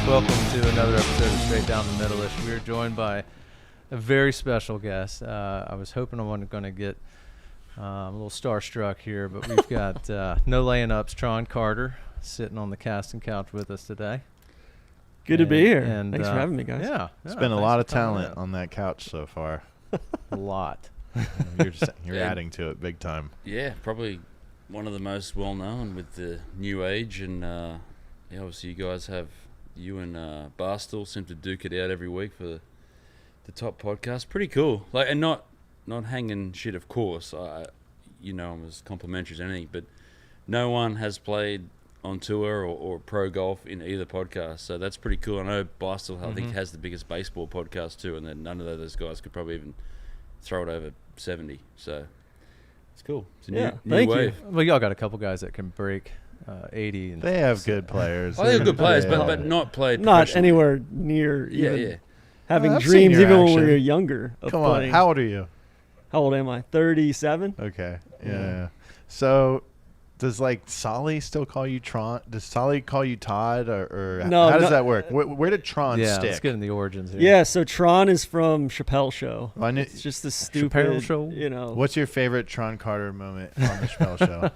Welcome to another episode of Straight Down the Middle-ish. We are joined by a very special guest. I was hoping I wasn't going to get a little starstruck here, but we've got No Laying Ups, Tron Carter, sitting on the casting couch with us today. Good to be here. And, thanks for having me, guys. Yeah. It's been a lot of talent on that couch so far. A lot. You're adding to it big time. Yeah, probably one of the most well-known with the new age. And obviously you and Barstool seem to duke it out every week for the top podcast. Pretty cool. And not hanging shit, of course. I'm as complimentary as anything, but no one has played on tour or pro golf in either podcast, so that's pretty cool. I know Barstool, I think, has the biggest baseball podcast too, and then none of those guys could probably even throw it over 70. So it's cool. It's a new wave. Well, y'all got a couple guys that can break 80. And they have good players. They have good players, but not played. Not anywhere near. Having I've dreams seen your even when action. we were younger. Come on, how old are you? How old am I? 37. Okay, yeah. So, does Solly still call you Tron? Does Solly call you Todd, or No, how does that work? Where did Tron Yeah, stick? let's get in the origins here. Yeah, so Tron is from Chappelle Show. It's just the stupid Chappelle Show? What's your favorite Tron Carter moment on the Chappelle Show?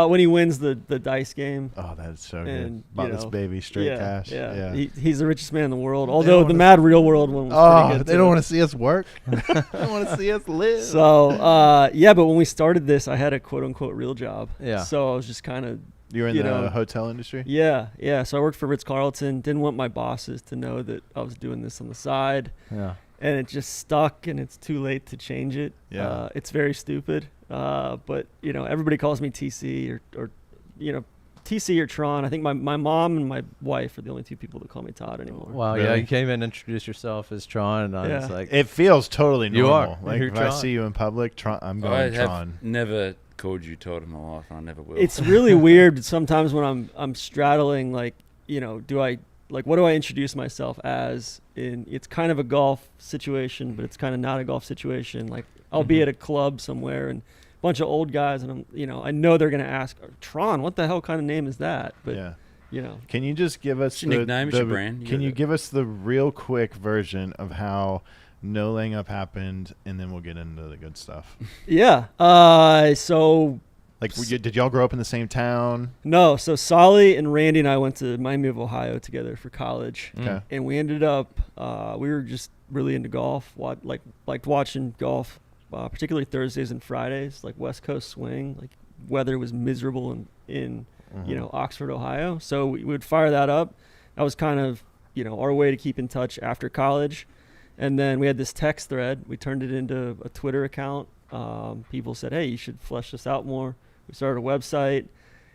When he wins the dice game. Oh, that's so And, good. Bought this baby straight cash. Yeah. He's the richest man in the world. Although the Mad Real World one was pretty good they don't want to see us work. They want to see us live. So, but when we started this, I had a quote-unquote real job. Yeah. So I was just kind of... You were in the hotel industry? Yeah. So I worked for Ritz-Carlton. Didn't want my bosses to know that I was doing this on the side. Yeah. And it just stuck, and it's too late to change it. Yeah. It's very stupid. But, everybody calls me TC or TC or Tron. I think my mom and my wife are the only two people that call me Todd anymore. Wow, Really? yeah, you came in and introduced yourself as Tron, and I was like... It feels totally normal. You are. Like, You're if Tron. I see you in public, Tron, I'm going I Tron. have never called you Todd in my life, and I never will. It's really weird sometimes when I'm straddling, what do I introduce myself as? It's kind of a golf situation, but it's kind of not a golf situation. Like, I'll be at a club somewhere and a bunch of old guys, and I know they're going to ask, Tron, what the hell kind of name is that? But, Can you just give us It's your nickname, it's your brand. Can you give us the real quick version of how No Laying Up happened, and then we'll get into the good stuff? Yeah. So... did y'all grow up in the same town? No, so Solly and Randy and I went to Miami of Ohio together for college. Okay. And we ended up, we were just really into golf, liked watching golf, particularly Thursdays and Fridays, like West Coast swing. Like, weather was miserable in Oxford, Ohio. So we would fire that up. That was kind of, our way to keep in touch after college. And then we had this text thread. We turned it into a Twitter account. People said, hey, you should flesh this out more. We started a website.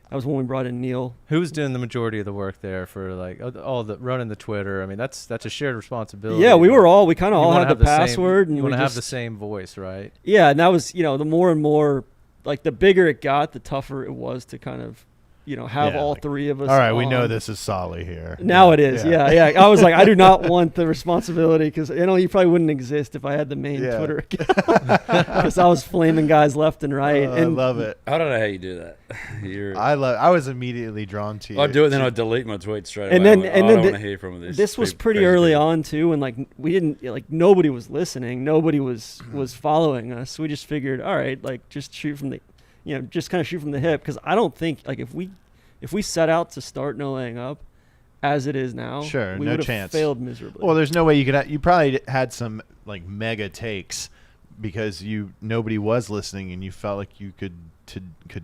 That was when we brought in Neil. Who was doing the majority of the work there for all the running the Twitter? I mean, that's a shared responsibility. Yeah, we kind of all had the password. You and want to have the same voice, right? Yeah, and that was, the more and more, the bigger it got, the tougher it was to kind of, have all three of us. All right, we know this is Solly here. Now it is, yeah. I was like, I do not want the responsibility because, you probably wouldn't exist if I had the main Twitter account because I was flaming guys left and right. I love it. I don't know how you do that. I was immediately drawn to you. I do it, then I delete my tweet straight away. And then I don't want to hear from this. This was pretty early on too, and we didn't nobody was listening, nobody was following us. We just figured, all right, just shoot from the, just kind of shoot from the hip because I don't think if we set out to start No Laying Up as it is now, sure, we no would have chance. failed miserably. Well, there's no way you could. You probably had some mega takes because nobody was listening, and you felt like you could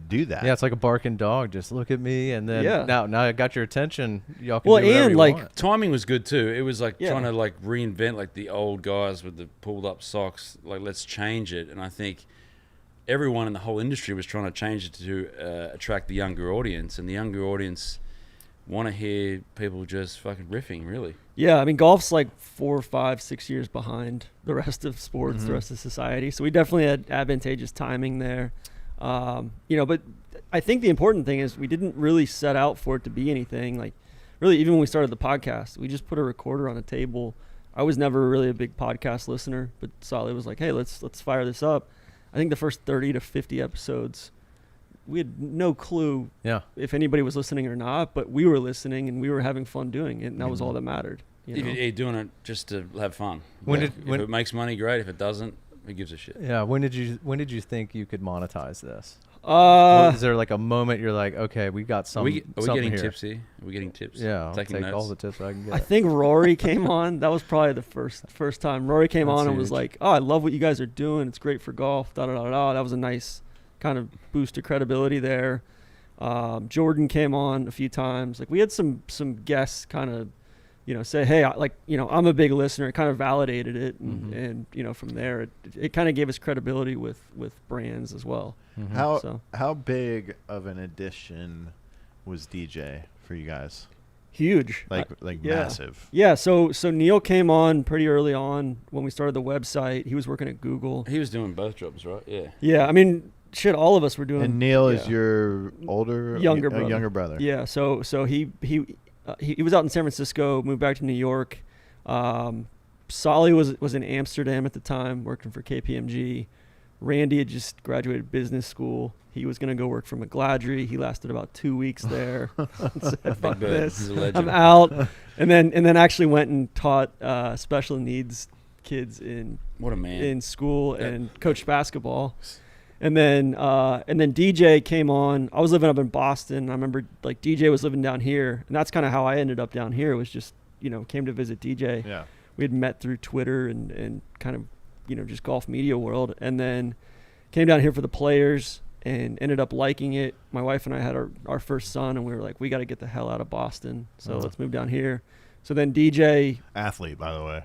do that. Yeah, it's like a barking dog. Just look at me, and then now I got your attention. Y'all can Well, do whatever and you want. Timing was good too. It was trying to reinvent the old guys with the pulled up socks. Let's change it, and I think everyone in the whole industry was trying to change it to attract the younger audience, and the younger audience want to hear people just fucking riffing, really. Yeah, I mean, golf's 4, 5, 6 years behind the rest of sports, the rest of society. So we definitely had advantageous timing there. But I think the important thing is we didn't really set out for it to be anything. Really, even when we started the podcast, we just put a recorder on a table. I was never really a big podcast listener, but Solly was like, hey, let's fire this up. I think the first 30 to 50 episodes no clue Yeah. if anybody was listening or not, but we were listening and we were having fun doing it, and that was all that mattered. You know? You're doing it just to have fun. When If it makes money, great. If it doesn't, who gives a shit? Yeah. When did you think you could monetize this? Is there like a moment you're like, okay, we got Are we something getting here. tipsy? Are we getting tips? Yeah, I'll Taking take notes? all the tips I can get. I think Rory came on. That was probably the first time Rory came That's on and was huge. like, "Oh, I love what you guys are doing. It's great for golf." Da da da da. That was a nice kind of boost of credibility there. Jordan came on a few times. Like we had some guests kind of, say, "Hey, I'm a big listener." It kind of validated it, and from there, it kind of gave us credibility with brands as well. Mhm. How big of an addition was DJ for you guys? Huge. Like yeah. massive. Yeah, so Neil came on pretty early on when we started the website. He was working at Google. He was doing both jobs, right? Yeah. Yeah, I mean, shit, all of us were doing. And Neil is yeah. your Younger brother. younger brother. Yeah, so he was out in San Francisco, moved back to New York. Solly was in Amsterdam at the time, working for KPMG. Randy had just graduated business school. He was going to go work for McGladrey. He lasted about 2 weeks there. Said, "Fuck Big Bird. this, He's a legend. I'm out." And then actually went and taught special needs kids in What a man. in school Yeah. and coached basketball. And then DJ came on. I was living up in Boston. I remember like DJ was living down here, and that's kind of how I ended up down here. Was just came to visit DJ. Yeah. We had met through Twitter and kind of just golf media world, and then came down here for the players and ended up liking it. My wife and I had our first son, and we were like, we got to get the hell out of Boston, so let's move down here. So then DJ, Athlete, by the way.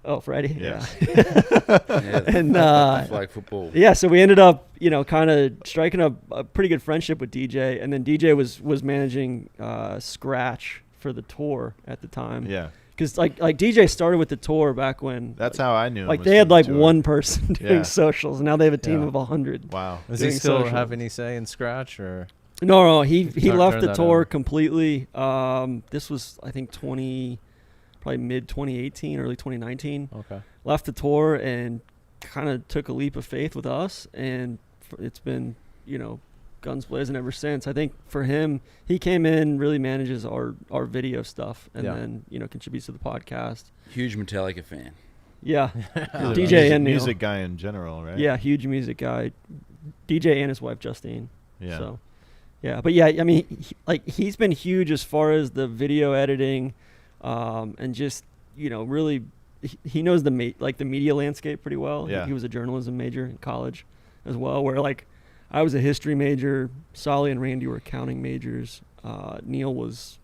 oh Freddie, Yes. Yeah, and flag football. yeah, so we ended up, kind of striking a pretty good friendship with DJ, and then DJ was managing Scratch for the tour at the time. Yeah. Because like DJ started with the tour back when. That's how I knew him. Like was they had from the like tour. one person doing Yeah. socials, and now they have a team Yeah. of 100. Wow. Does he doing still social. have any say in Scratch or? No, he Turn left the that tour over. completely. This was I think probably mid 2018, early 2019. Okay. Left the tour and kind of took a leap of faith with us, and it's been guns blazing ever since. I think for him, he came in, really manages our video stuff, and Yeah. then contributes to the podcast. Huge Metallica fan. Yeah, He's a DJ music, and Neil. music guy in general, right? Yeah, huge music guy. DJ and his wife Justine. Yeah. So, yeah, but yeah, I mean, he's been huge as far as the video editing, and just really, he knows the media landscape pretty well. Yeah. He was a journalism major in college, as well. Where like, I was a history major. Solly and Randy were accounting majors. Neil was,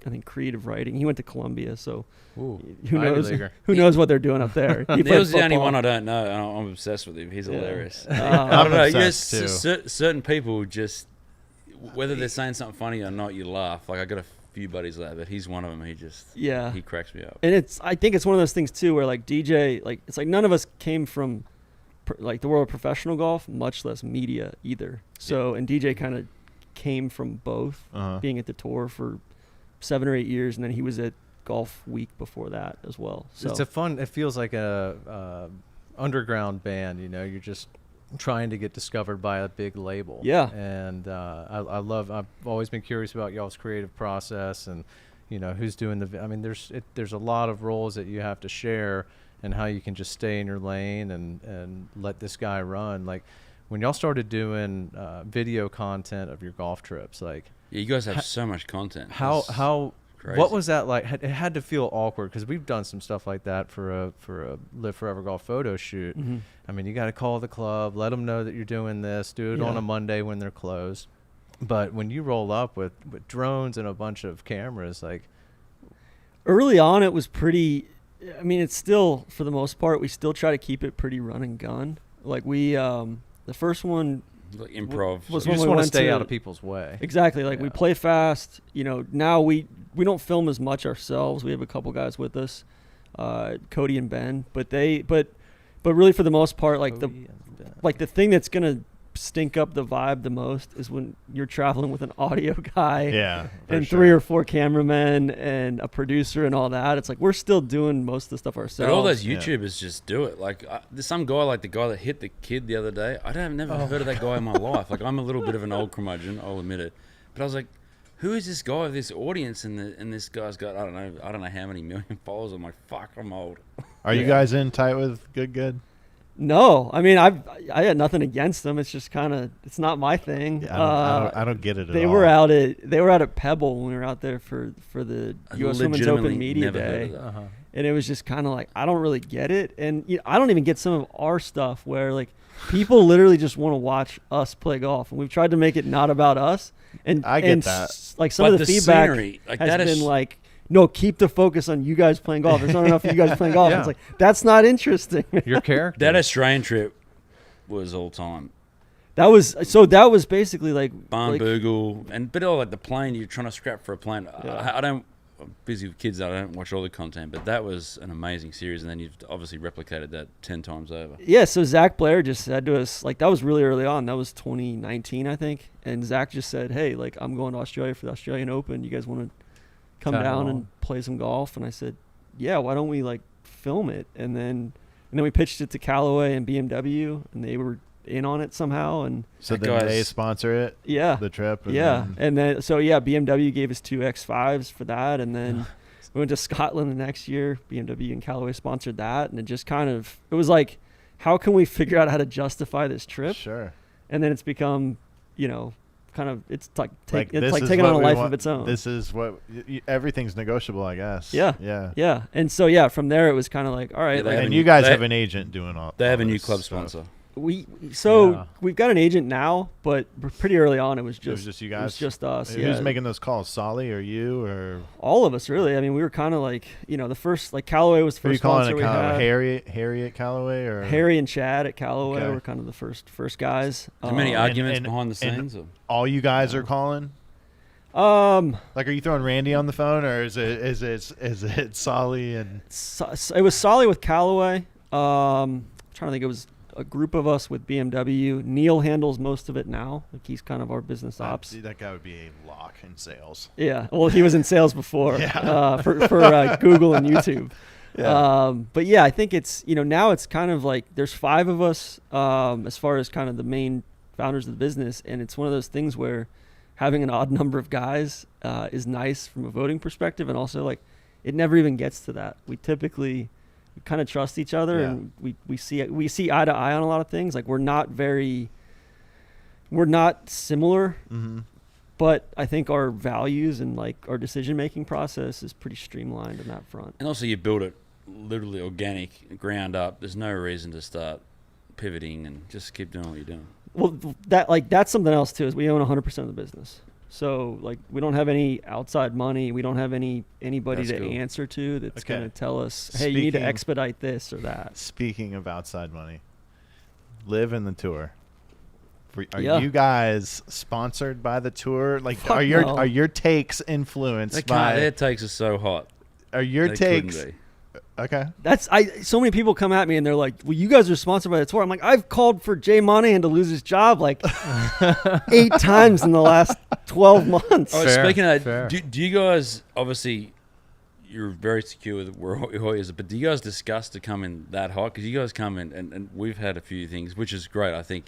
I think, creative writing. He went to Columbia, so Ooh, who Ivy knows? Leaguer. Who knows what they're doing up there? He played Neil's the only football. one I don't know, and I'm obsessed with him. He's Yeah. hilarious. I'm I don't know. obsessed Yes, too. certain people just, whether they're saying something funny or not, you laugh. Like I got a few buddies like that, but he's one of them. Yeah. He cracks me up. And I think it's one of those things too, where like DJ, like it's like none of us came from like the world of professional golf, much less media either. So, and DJ kind of came from both, Uh-huh. being at the tour for 7 or 8 years, and then he was at Golf Week before that as well. So It feels like a underground band. You're just trying to get discovered by a big label. Yeah. And I've always been curious about y'all's creative process and who's doing I mean there's a lot of roles that you have to share and how you can just stay in your lane and let this guy run. Like when y'all started doing video content of your golf trips, like Yeah, you guys have so much content. how crazy. what was that like? It had to feel awkward because we've done some stuff like that for a Live Forever Golf photo shoot. Mhm. I mean, you got to call the club, let them know that you're doing this, do it on Yeah. a Monday when they're closed. But when you roll up with drones and a bunch of cameras, like early on, it was pretty. I mean, it's still, for the most part, we still try to keep it pretty run and gun. Like we, the first one, Like improv. was you when just we want to went stay to- out of people's way. exactly. Like we Yeah. play fast. Now we don't film as much ourselves. We have a couple guys with us, Cody and Ben. But really for the most part, like Cody and Ben. the thing that's gonna stink up the vibe the most is when you're traveling with an audio guy Yeah. for and sure. 3 or 4 cameramen and a producer and all that. It's like we're still doing most of the stuff ourselves. But all those Yeah. YouTubers just do it. Like there's some guy like the guy that hit the kid the other day. I've never heard of that guy in my life. Like I'm a little bit of an old curmudgeon, I'll admit it. But I was like, who is this guy with this audience? And this guy's got I don't know how many million followers. I'm like, fuck, I'm old. Are you guys in tight with Good? No, I mean I had nothing against them. It's just kind of it's not my thing. Yeah, I don't get it at They all. were out at Pebble when we were out there for the I U.S. Women's legitimately Open Media never heard Day, of that. Uh-huh. and it was just kind of like I don't really get it, and I don't even get some of our stuff where like people literally just want to watch us play golf, and we've tried to make it not about us, and I get and that. like some But of the the feedback scenery, like has that been is- like. No, keep the focus on you guys playing golf. There's not enough of you guys playing golf. Yeah. It's like that's not interesting. Your character. That Australian trip was all time. That was basically like Barnbougle, but all like the plane, you're trying to scrap for a plane. Yeah. I'm busy with kids, I don't watch all the content, but that was an amazing series, and then you've obviously replicated that 10 times over. Yeah, so Zach Blair just said to us, like, that was really early on. That was 2019, I think. And Zach just said, hey, like, I'm going to Australia for the Australian Open. You guys want to come Tag down along. and play some golf? And I said, yeah, why don't we, like, film it? And then we pitched it to Callaway and BMW, and they were in on it somehow. And So That then they guy's- sponsor it, yeah. the trip. And Yeah, then- and then BMW gave us 2 X5s for that, and then we went to Scotland the next year. BMW and Callaway sponsored that, and it just it was like, how can we figure out how to justify this trip? Sure. And then it's become, kind of it's like Like, this it's like is taking what on a we life want- of its own. This is what everything's negotiable, I guess. Yeah. Yeah. Yeah, and so from there it was kind of like, all right, Yeah, they like, have And a you new- guys they- have an agent doing all. They have all a new this club stuff. sponsor. we've got an agent now, but pretty early on it was It was just just you It was guys. just us. Who's Yeah. making those calls? Solly or you or All of us, really. I mean, we were kind of like, the first, like Callaway was the who are you first calling sponsor it? we had. Harry at Callaway or Harry and Chad at Callaway Okay. were kind of the first guys. How many arguments and- behind the and- scenes? Or? all you guys are calling? Um, Like, are you throwing Randy on the phone or is it Solly and it was Solly with Callaway. I'm trying to think, it was a group of us with BMW. Neil handles most of it now. Like he's kind of our business ops. That guy would be a lock in sales. Yeah. Well, he was in sales before Yeah. for Google and YouTube. Yeah. But yeah, I think it's, now it's kind of like there's 5 of us as far as kind of the main founders of the business. And it's one of those things where having an odd number of guys is nice from a voting perspective. And also like it never even gets to that. We typically kind of trust each other Yeah. and we see eye to eye on a lot of things. Like we're not similar. Mm-hmm. But I think our values and like our decision-making process is pretty streamlined in that front. And also you build it literally organic, ground up. There's no reason to start pivoting and just keep doing what you're doing. Well, that's something else too. Is we own 100% of the business, so like we don't have any outside money. We don't have anybody That's to cool. answer to that's Okay. going to tell us, hey, you need to Speaking- expedite this or that. Speaking of outside money, Live in the tour. Are Yeah. you guys sponsored by the tour? Like, Fuck no. are your takes influenced Their by? takes are so hot. Are your They couldn't takes be. okay? So many people come at me and they're like, well, you guys are sponsored by the tour. I'm like, I've called for Jay Monahan to lose his job like 8 times in the last 12 months. Oh, Fair, speaking of fair. that, do you guys, obviously, you're very secure with where Hoy is, but do you guys discuss to come in that hot? Because you guys come in, and we've had a few things, which is great. I think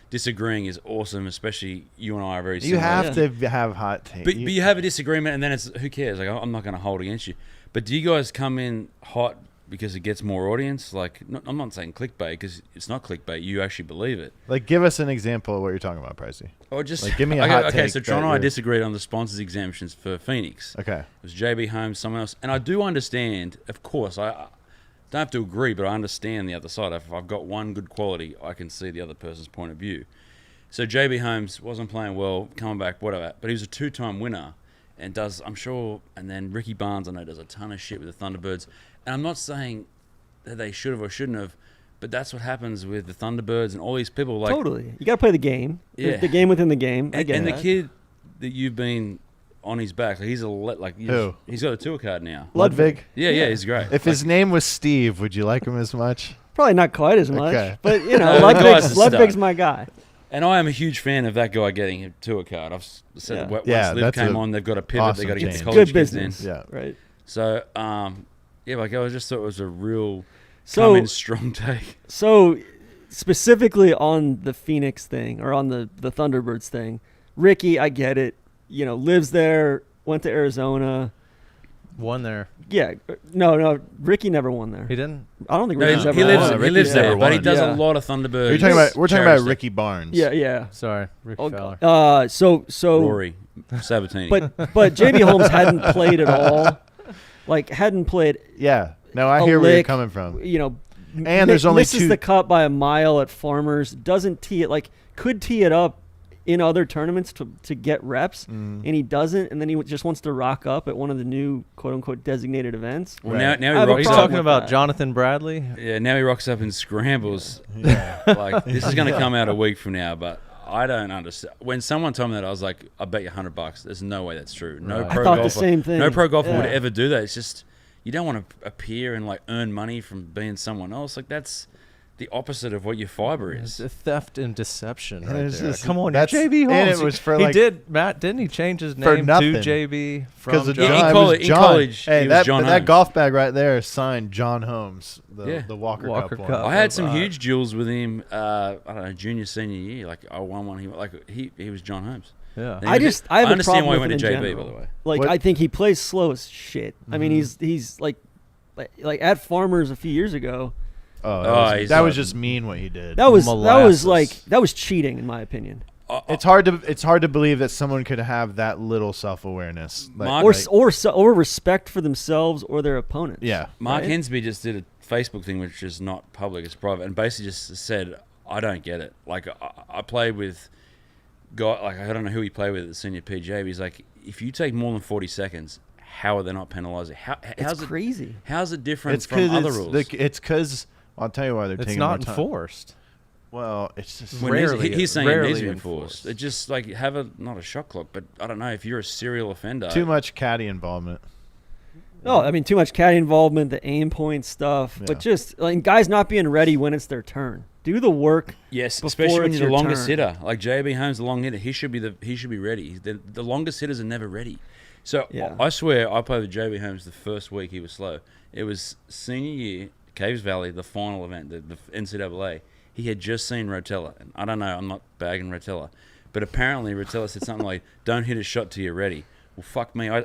disagreeing is awesome, especially you and I are very You similar. have to have hot takes. But you have a disagreement, and then it's who cares? Like I'm not going to hold against you. But do you guys come in hot because it gets more audience? Like I'm not saying clickbait because it's not clickbait. You actually believe it. Like, give us an example of what you're talking about, Pricey. Or just Like, give me a okay, hot okay, take so that Tron and I you're- disagreed on the sponsors exemptions for Phoenix. Okay. It was JB Holmes, someone else, and I do understand. Of course, I don't have to agree, but I understand the other side. If I've got one good quality, I can see the other person's point of view. So JB Holmes wasn't playing well, coming back, whatever. But he was a 2-time winner, and does, I'm sure. And then Ricky Barnes, I know, does a ton of shit with the Thunderbirds. And I'm not saying that they should have or shouldn't have, but that's what happens with the Thunderbirds and all these people. Like, Totally. You got to play the game. Yeah. The game within the game. I get and the that. kid that you've been on his back, like Who? he's got a tour card now. Ludwig. Yeah, he's great. If his name was Steve, would you like him as much? Probably not quite as much. Okay. But, No, the guy's a Ludwig's stud. my guy. And I am a huge fan of that guy getting a tour card. I've said that once Liv that's came a on, they've got a pivot. awesome They've got to get change. the college Good kids in. business. Yeah. Right. So, yeah, like I just thought it was a real So- come in strong take. So, specifically on the Phoenix thing or on the Thunderbirds thing, Ricky, I get it. You know, lives there, went to Arizona. Won there. Yeah. No, Ricky never won there. He didn't. I don't think No, Ricky's ever he lives, won. he Ricky lives never there, but he won. does Yeah. a lot of Thunderbird. We're talking about charity stuff. Ricky Barnes. Yeah. Sorry, Ricky Oh, Fowler. So Rory Sabatini. but JB Holmes hadn't played at all. Like hadn't played, Yeah. No, I A hear where you're lick. coming from. you know, And there's only misses two- the cut by a mile at Farmers, doesn't tee it, like could tee it up in other tournaments to get reps, and he doesn't, and then he just wants to rock up at one of the new quote-unquote designated events. well, Right. now I he have a Are you rocks problem up. talking with about that. Jonathan Bradley? Yeah, now he rocks up in scrambles. Yeah. Like this is going to come out a week from now, but I don't understand. When someone told me that, I was like, I bet you $100. There's no way that's true. No Right. pro I thought the golfer, same thing. No pro golfer would Yeah. ever do that. It's just you don't want to appear and like earn money from being someone else. Like that's the opposite of what your fiber It's is. a theft and deception And right it's there. just- Come on, that's- JB and Holmes. it was for he like- did, Matt, didn't he change his For name nothing. to JB from Because of John? John. In it was college- in John. college, Hey, he was John that Holmes. golf bag right there is signed John Holmes, Yeah. the Walker Walker Cup Cup. one. I had some Uh, huge duels with him. I don't know, junior, senior year. Like I won one. He was John Holmes. Yeah. And I he was- just I have a understand problem why he with went to it in JB, general. by the way. Like What- I think he plays slow as shit. I mean, he's like at Farmers a few years ago. Oh, he's that was like- just mean what he did. That was Molasses. that was cheating in my opinion. It's hard to believe that someone could have that little self awareness. Mark- Or respect for themselves or their opponents. yeah, Mark Right? Hensby just did a Facebook thing, which is not public, it's private, and basically just said, I don't get it. Like, I played with guy, like, I don't know who he played with at the senior PGA, but he's like, if you take more than 40 seconds, how are they not penalizing? It's crazy. How's it different it's from because other rules? it's because I'll tell you why they're It's taking not more time. enforced. Well, it's just When rarely- he's saying it rarely needs to be enforced. enforced. It just, like, have not a shot clock, but I don't know, if you're a serial offender. too much caddy involvement. No, I mean too much caddy involvement, the aim point stuff, Yeah. but just like guys not being ready when it's their turn. Do the work. Yes, before especially when it's you're the your longest turn. hitter. Like JB Holmes, the long hitter, he should be ready. The longest hitters are never ready. So Yeah. I swear, I played with JB Holmes the first week he was slow. It was senior year, Caves Valley, the final event, the NCAA. He had just seen Rotella, and I don't know, I'm not bagging Rotella, but apparently Rotella said something like, "Don't hit a shot till you're ready." Well, fuck me. I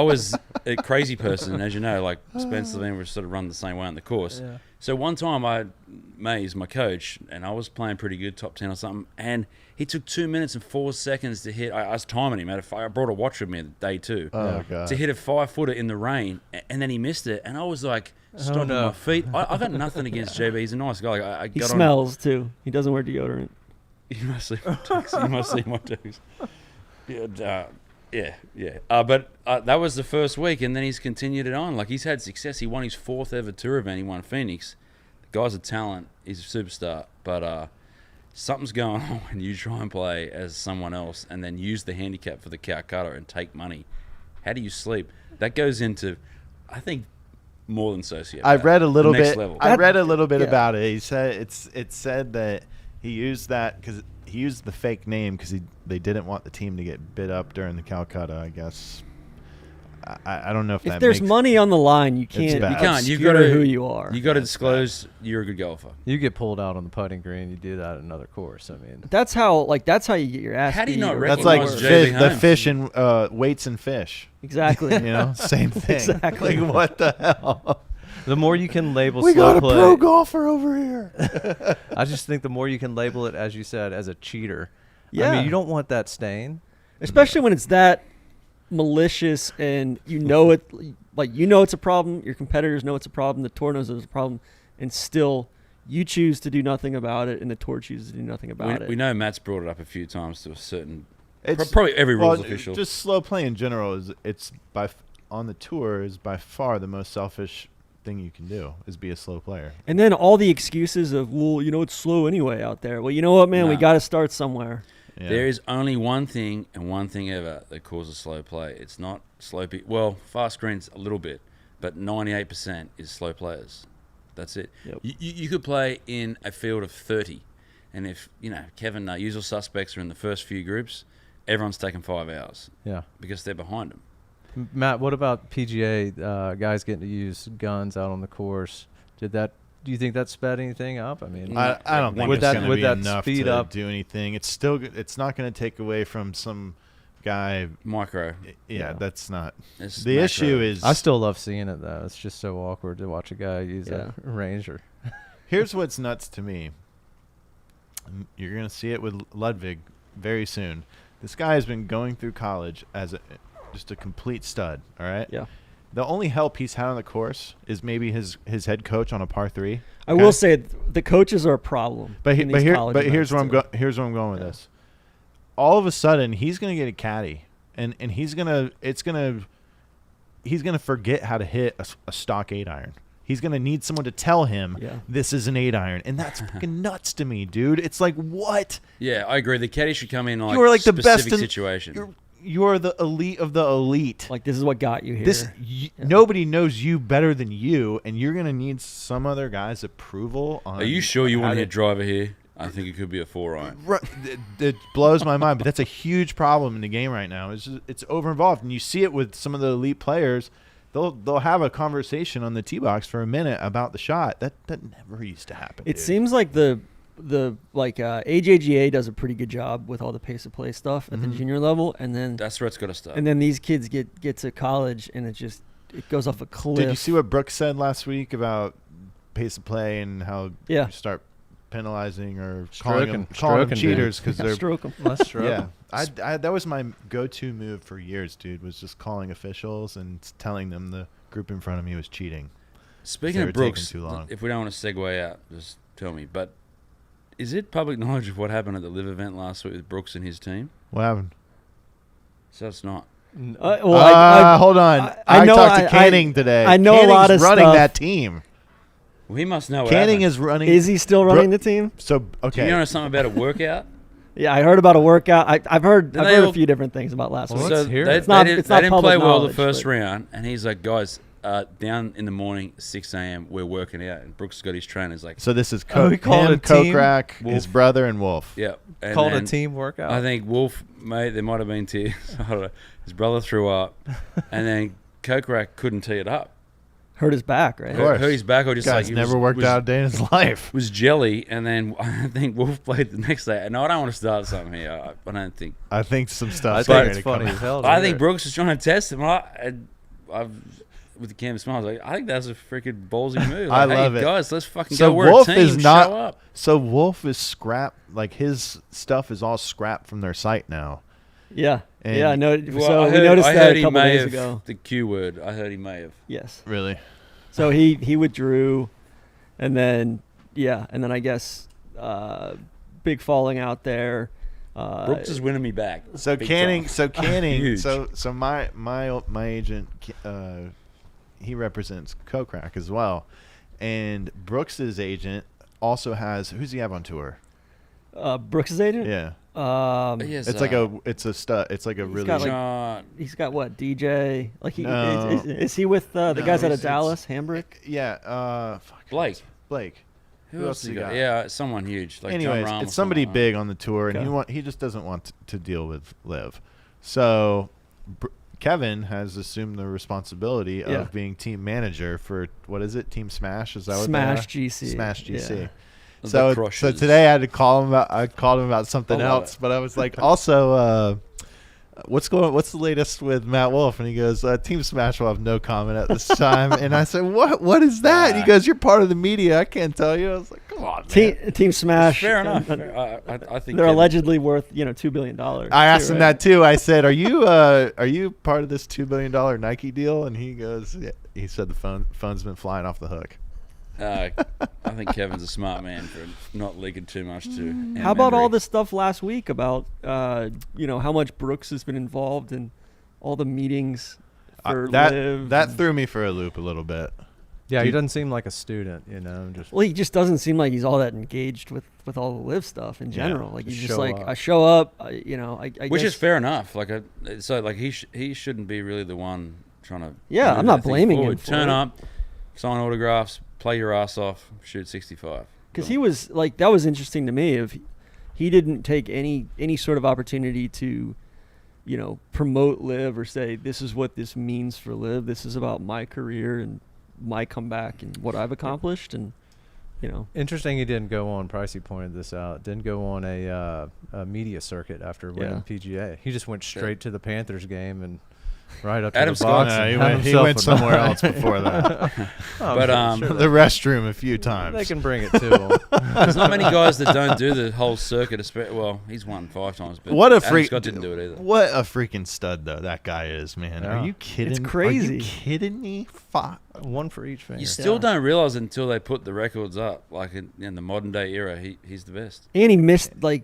was a crazy person, as you know. Like Spencer Levine was sort of run the same way on the course. Yeah. So one time I Mays, my coach, and I was playing pretty good, top 10 or something, and he took 2 minutes and 4 seconds to hit. I was timing him. I brought a watch with me day two Oh god. to hit a 5-footer in the rain, and then he missed it. And I was like, stomping no. my feet. I got nothing against JB. He's a nice guy. Like, I He got smells too. He doesn't wear deodorant. You must see my toes. You must see my toes. Yeah. But that was the first week, and then he's continued it on. Like, he's had success. He won his 4th ever tour event. He won Phoenix. The guy's a talent. He's a superstar. But something's going on when you try and play as someone else and then use the handicap for the Calcutta and take money. How do you sleep? That goes into, I think, more than sociopath. I read a little Next bit. level. I read a little bit Yeah. about it. He said it said that he used that because he used the fake name because they didn't want the team to get bid up during the Calcutta. I guess. I don't know if If that there's makes, money on the line, you can't. bad. You can't. You've obscure got to who you are. You got to That's disclose you're a good golfer. You get pulled out on the putting green. You do that at another course. I mean, That's how you get your ass. How do you beat not or That's recognize like whatever. JB the Holmes? fish and weights and fish. Exactly. You know, same thing. Exactly. Like what the hell? the more you can label We slow got a play, pro golfer over here. I just think the more you can label it, as you said, as a cheater. I Yeah. mean, you don't want that stain. Especially when it's that malicious and you know it, like you know it's a problem. Your competitors know it's a problem. The tour knows it's a problem, and still you choose to do nothing about it, and the tour chooses to do nothing about it. We know Matt's brought it up a few times to a certain, It's probably every rules well, official. Just slow play in general it's on the tour is by far the most selfish thing you can do is be a slow player. And then all the excuses of, well, you know it's slow anyway out there. Well, you know what, man, we Nah. got to start somewhere. Yeah. There is only one thing and one thing ever that causes slow play. It's not slow. Well, fast greens a little bit, but 98% is slow players. That's it. Yep. You could play in a field of 30, And if, Kevin, usual suspects are in the first few groups, everyone's taking 5 hours Yeah. because they're behind them. Matt, what about PGA guys getting to use guns out on the course? Do you think that sped anything up? I mean, I don't think would it's that- going to would be that enough speed to up- do anything. It's not going to take away from some guy. Micro. Yeah, that's not. It's The macro. issue is I still love seeing it though. It's just so awkward to watch a guy use Yeah. a Ranger. here's what's nuts to me. You're going to see it with Ludwig very soon. This guy has been going through college as just a complete stud, all right? Yeah. The only help he's had on the course is maybe his head coach on a par 3. I will say the coaches are a problem. But in these college here's where events, too. here's where I'm going with Yeah. this. All of a sudden, he's going to get a caddy, and he's gonna forget how to hit a stock 8-iron. He's gonna need someone to tell him Yeah. this is an 8-iron, and that's fucking nuts to me, dude. It's like, what? Yeah, I agree. The caddy should come in on You are like the specific best in situation. You're the elite of the elite. Like, this is what got you here. Nobody knows you better than you, and you're gonna need some other guy's approval. On Are you sure you how want to to- hit driver here? I think it could be a 4-iron. Right, it blows my mind, but that's a huge problem in the game right now. It's over involved, and you see it with some of the elite players. They'll have a conversation on the tee box for a minute about the shot. That never used to happen. It dude. seems like AJGA does a pretty good job with all the pace of play stuff at the junior level, and then That's where it's got to start. these kids get to college and it goes off a cliff. Did you see what Brooks said last week about pace of play and how Yeah. you start penalizing or Stroking calling them dude. cheaters because they're Stroke 'em. Let's stroke yeah. 'em. I that was my go-to move for years, dude. Was just calling officials and telling them the group in front of me was cheating. Speaking They were of Brooks, taking too long. if we don't want to segue out, just tell me. But is it public knowledge of what happened at the Live event last week with Brooks and his team? What happened? So it's not. Hold on. I know- talked to Canning today. I know a Canning's lot of running stuff. that team. Well, he must know what Canning happened. is running. Is he still running the team? So Do okay. you know something about a workout? Yeah, I heard about a workout. I've heard Then they a all- few different things about last Well, week. let's hear they, it. It's not- they didn't, it's not they didn't public play well the knowledge, first but- round, and he's like, guys, down in the morning, 6 a.m., we're working out, and Brooks got his trainers like, So this is he called him, it a team? Kokrak, Wolf. his brother, and Wolf. yeah. And Called a then team workout. I think Wolf, mate, there might have been tears. I don't know. His brother threw up, and then Kokrak couldn't tee it up. Hurt his back, right? Of course. Hurt his back, or just Guy's like he never was, worked was, out a day in his life. was jelly, and then I think Wolf played the next day. No, I don't want to start something here. I don't think. I think some stuff. I think it's funny as hell. to I hear think it. Brooks was trying to test him. I've with the canvas smile, I was like, I think that's a freaking ballsy move. I Like, love hey, it. guys, let's fucking So go. We're Wolf a team. is not. Show up. So Wolf is scrap. Like his stuff is all scrapped from their site now. Yeah. And- Yeah, no. Well, So I we heard, noticed I that heard a he couple may days have ago. the Q word. I heard he may have. Yes. Really. So he withdrew, and then I guess big falling out there. Brooks is winning me back. So Big Canning. talk. So Canning. Huge. so my agent. He represents Kokrak as well, and Brooks's agent also has. Who's he have on tour? Brooks's agent. Yeah. Yes, It's like it's a stud. It's like a really. got, like, John, He's got what, DJ? Like No. is he with the No, guys out of it's- Dallas, Hambrick? yeah. Blake. Blake. Who else you got? Yeah, someone huge. Like John Anyways, Rahm or it's somebody someone like big on the tour, and Okay. he just doesn't want to deal with Liv. So Kevin has assumed the responsibility Yeah. of being team manager for what is it? Team Smash? Is that what Smash they are? GC. Smash GC. Yeah. The So Crushers. today I had to call him about. I called him about something I love else, it. but I was like, also, what's the latest with Matt Wolf? And he goes, Team Smash will have no comment at this time. And I said, what is that? And he goes, you're part of the media. I can't tell you. I was like, come on, man. Team Smash. Fair enough. and- I think they're Kevin- allegedly worth $2 billion. I asked him that too. I said, "Are you part of this $2 billion Nike deal?" And he goes, yeah. He said the phone's been flying off the hook. I think Kevin's a smart man for not leaking too much to. How about all Emery. this stuff last week about how much Brooks has been involved in all the meetings for Liv? That threw me for a loop a little bit. Yeah, he Dude. doesn't seem like a student, Just Well, he just doesn't seem like he's all that engaged with all the Liv stuff in general. Like he's Just just show like, up. I show up, I Which guess, is fair enough. Like, he shouldn't be really the one trying to. Yeah, move I'm not that thing blaming him forward. for Turn it. up, sign autographs, play your ass off, shoot 65. Because he was like, that was interesting to me. If he didn't take any sort of opportunity to, promote Liv or say, this is what this means for Liv. This is about my career and my comeback and what I've accomplished. And, Interesting he didn't go on, Pricey pointed this out, didn't go on a media circuit after winning PGA. He just went straight to the Panthers game and right up to Adam the box. Scott, he went somewhere else before that. But The restroom a few times. they can bring it to him. there's not many guys that don't do the whole circuit. Well, he's won 5 times, but What a Adam freak! Scott didn't do it either. What a freaking stud though that guy is, man. Yeah. Are you kidding? It's crazy. Are you kidding me? One for each finger. You still don't realize it until they put the records up. Like in the modern day era, he's the best. And he missed a